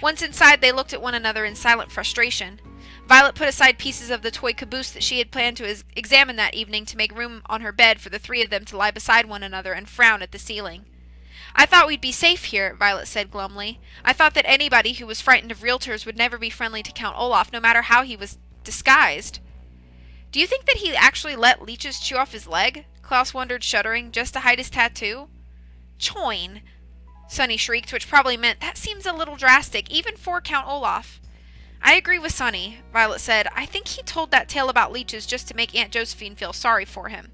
Once inside, they looked at one another in silent frustration. Violet put aside pieces of the toy caboose that she had planned to examine that evening to make room on her bed for the three of them to lie beside one another and frown at the ceiling. I thought we'd be safe here, Violet said glumly. I thought that anybody who was frightened of realtors would never be friendly to Count Olaf, no matter how he was disguised. Do you think that he actually let leeches chew off his leg? Klaus wondered, shuddering, just to hide his tattoo. Choin! Sonny shrieked, which probably meant, that seems a little drastic, even for Count Olaf. I agree with Sonny, Violet said. I think he told that tale about leeches just to make Aunt Josephine feel sorry for him.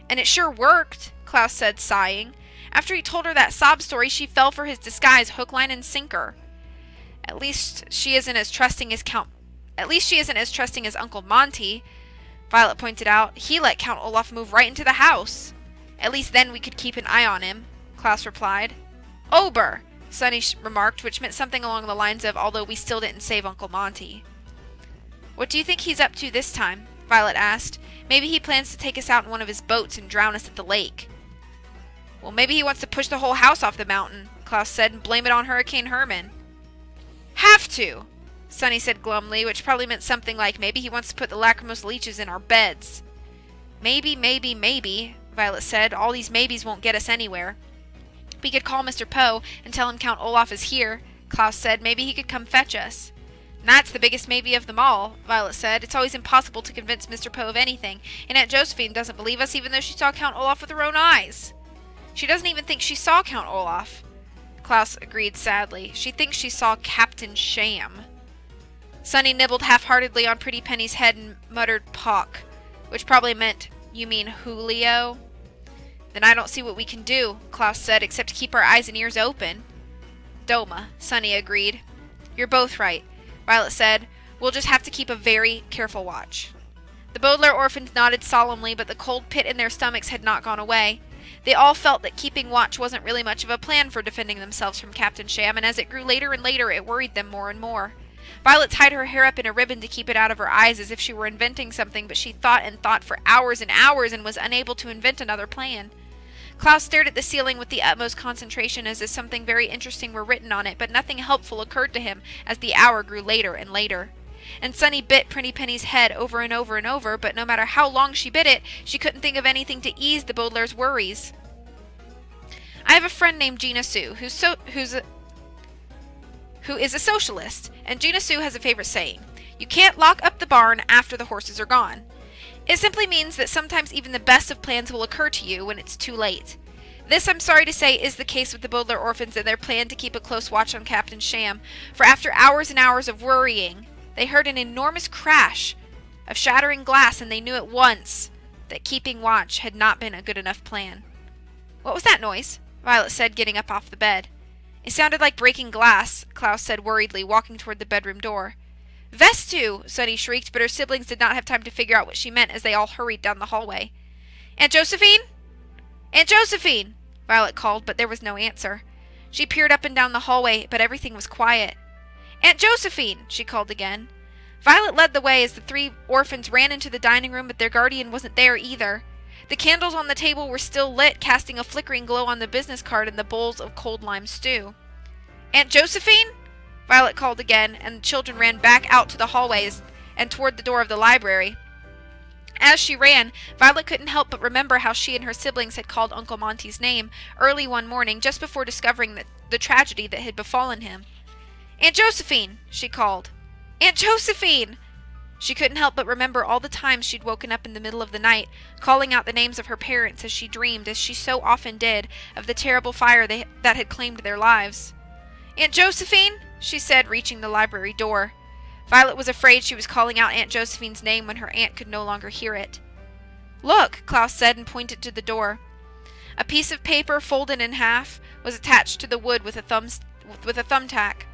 And it sure worked, Klaus said, sighing. After he told her that sob story, she fell for his disguise hook, line, and sinker. At least she isn't as trusting as Uncle Monty, Violet pointed out. He let Count Olaf move right into the house. At least then we could keep an eye on him, Klaus replied. Ober, Sonny remarked, which meant something along the lines of, although we still didn't save Uncle Monty. What do you think he's up to this time? Violet asked. Maybe he plans to take us out in one of his boats and drown us at the lake. Well, maybe he wants to push the whole house off the mountain, Klaus said, and blame it on Hurricane Herman. Have to, Sonny said glumly, which probably meant something like, maybe he wants to put the lachrymose leeches in our beds. Maybe, Violet said. All these maybes won't get us anywhere. We could call Mr. Poe and tell him Count Olaf is here, Klaus said. Maybe he could come fetch us. And that's the biggest maybe of them all, Violet said. It's always impossible to convince Mr. Poe of anything, and Aunt Josephine doesn't believe us even though she saw Count Olaf with her own eyes. She doesn't even think she saw Count Olaf. Klaus agreed sadly. She thinks she saw Captain Sham. Sonny nibbled half-heartedly on Pretty Penny's head and muttered Pock, which probably meant, you mean Julio? Then I don't see what we can do, Klaus said, except keep our eyes and ears open. Doma, Sonny agreed. You're both right, Violet said. We'll just have to keep a very careful watch. The Baudelaire orphans nodded solemnly, but the cold pit in their stomachs had not gone away. They all felt that keeping watch wasn't really much of a plan for defending themselves from Captain Sham, and as it grew later and later, it worried them more and more. Violet tied her hair up in a ribbon to keep it out of her eyes as if she were inventing something, but she thought and thought for hours and hours and was unable to invent another plan. Klaus stared at the ceiling with the utmost concentration as if something very interesting were written on it, but nothing helpful occurred to him as the hour grew later and later. And Sonny bit Pretty Penny's head over and over and over, but no matter how long she bit it, she couldn't think of anything to ease the Baudelaire's worries. I have a friend named Gina Sue, who is a socialist, and Gina Sue has a favorite saying, you can't lock up the barn after the horses are gone. It simply means that sometimes even the best of plans will occur to you when it's too late. This, I'm sorry to say, is the case with the Baudelaire orphans and their plan to keep a close watch on Captain Sham, for after hours and hours of worrying, they heard an enormous crash of shattering glass, and they knew at once that keeping watch had not been a good enough plan. What was that noise? Violet said, getting up off the bed. It sounded like breaking glass, Klaus said worriedly, walking toward the bedroom door. Vestu! Sunny shrieked, but her siblings did not have time to figure out what she meant as they all hurried down the hallway. Aunt Josephine? Aunt Josephine! Violet called, but there was no answer. She peered up and down the hallway, but everything was quiet. Aunt Josephine! She called again. Violet led the way as the three orphans ran into the dining room, but their guardian wasn't there either. The candles on the table were still lit, casting a flickering glow on the business card and the bowls of cold lime stew. Aunt Josephine? Violet called again, and the children ran back out to the hallways and toward the door of the library. As she ran, Violet couldn't help but remember how she and her siblings had called Uncle Monty's name early one morning just before discovering the tragedy that had befallen him. Aunt Josephine! She called. Aunt Josephine! She couldn't help but remember all the times she'd woken up in the middle of the night, calling out the names of her parents as she dreamed, as she so often did, of the terrible fire that had claimed their lives. Aunt Josephine! She said, reaching the library door. Violet was afraid she was calling out Aunt Josephine's name when her aunt could no longer hear it. Look, Klaus said and pointed to the door. A piece of paper folded in half was attached to the wood with a thumbtack.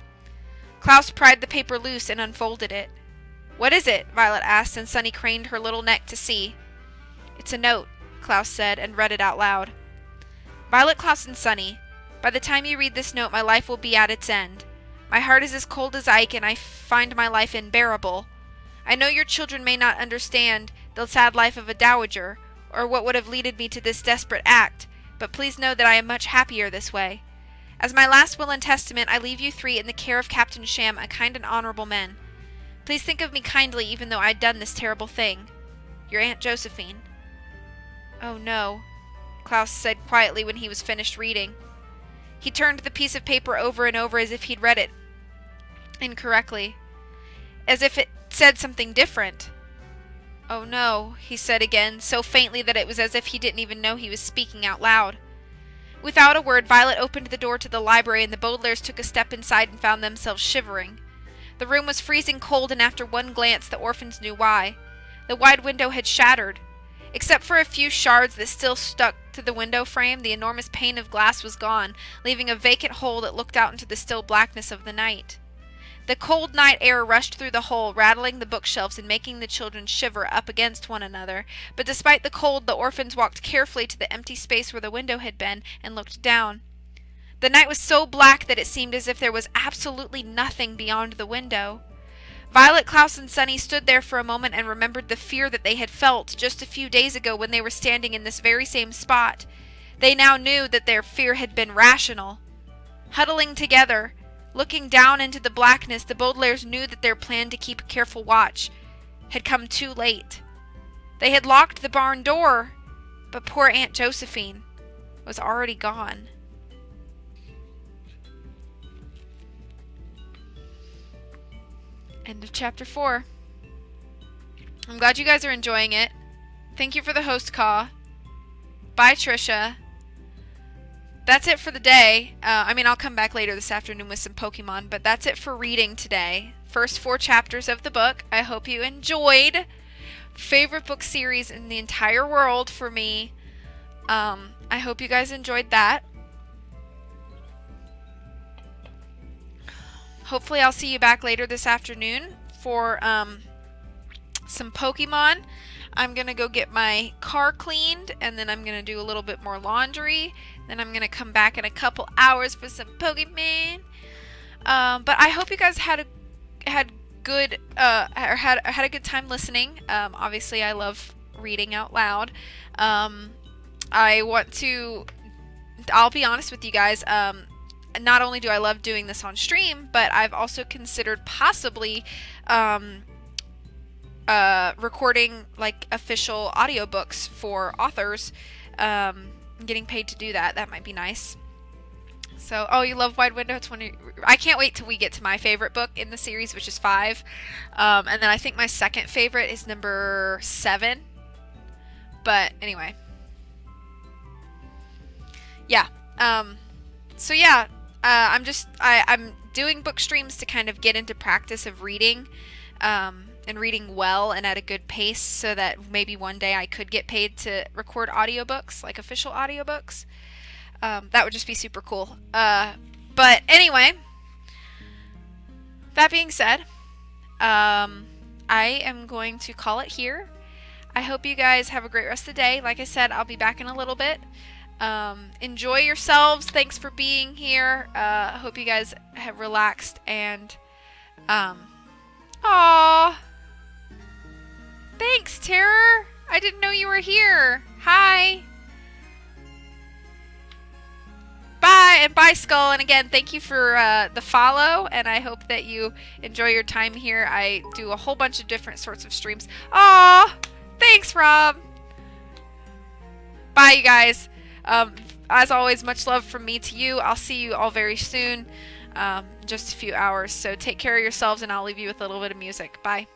Klaus pried the paper loose and unfolded it. What is it? Violet asked, and Sunny craned her little neck to see. It's a note, Klaus said, and read it out loud. Violet, Klaus, and Sunny, by the time you read this note, my life will be at its end. My heart is as cold as ice, and I find my life unbearable. I know your children may not understand the sad life of a dowager, or what would have leaded me to this desperate act, but please know that I am much happier this way. As my last will and testament, I leave you three in the care of Captain Sham, a kind and honorable man. Please think of me kindly, even though I had done this terrible thing. Your Aunt Josephine. Oh no, Klaus said quietly when he was finished reading. He turned the piece of paper over and over as if he'd read it incorrectly, as if it said something different. Oh no, he said again, so faintly that it was as if he didn't even know he was speaking out loud. Without a word, Violet opened the door to the library, and the Baudelaires took a step inside and found themselves shivering. The room was freezing cold, and after one glance, the orphans knew why. The wide window had shattered. Except for a few shards that still stuck to the window frame, the enormous pane of glass was gone, leaving a vacant hole that looked out into the still blackness of the night. The cold night air rushed through the hole, rattling the bookshelves and making the children shiver up against one another, but despite the cold, the orphans walked carefully to the empty space where the window had been and looked down. The night was so black that it seemed as if there was absolutely nothing beyond the window. Violet, Klaus, and Sunny stood there for a moment and remembered the fear that they had felt just a few days ago when they were standing in this very same spot. They now knew that their fear had been rational. Huddling together, looking down into the blackness, the Baudelaires knew that their plan to keep a careful watch had come too late. They had locked the barn door, but poor Aunt Josephine was already gone. End of chapter 4. I'm glad you guys are enjoying it. Thank you for the host call. Bye, Trisha. That's it for the day. I'll come back later this afternoon with some Pokemon, but that's it for reading today. First 4 chapters of the book. I hope you enjoyed. Favorite book series in the entire world for me. I hope you guys enjoyed that. Hopefully I'll see you back later this afternoon for some Pokemon. I'm going to go get my car cleaned, and then I'm going to do a little bit more laundry. Then I'm going to come back in a couple hours for some Pokemon. But I hope you guys had a good time listening. Obviously, I love reading out loud. I'll be honest with you guys. Not only do I love doing this on stream, but I've also considered possibly recording like official audiobooks for authors. Getting paid to do that. That might be nice. So, you love Wide Window. I can't wait till we get to my favorite book in the series, which is 5. And then I think my second favorite is number 7. But anyway. Yeah. I'm doing book streams to kind of get into practice of reading, and reading well and at a good pace, so that maybe one day I could get paid to record audiobooks, like official audiobooks. That would just be super cool. But anyway, that being said, I am going to call it here. I hope you guys have a great rest of the day. Like I said, I'll be back in a little bit. Enjoy yourselves. Thanks for being here. I hope you guys have relaxed and aw. Thanks, Terror. I didn't know you were here. Hi. Bye, and bye, Skull. And again, thank you for the follow, and I hope that you enjoy your time here. I do a whole bunch of different sorts of streams. Aw, thanks, Rob. Bye, you guys. As always, much love from me to you. I'll see you all very soon, just a few hours. So take care of yourselves, and I'll leave you with a little bit of music. Bye.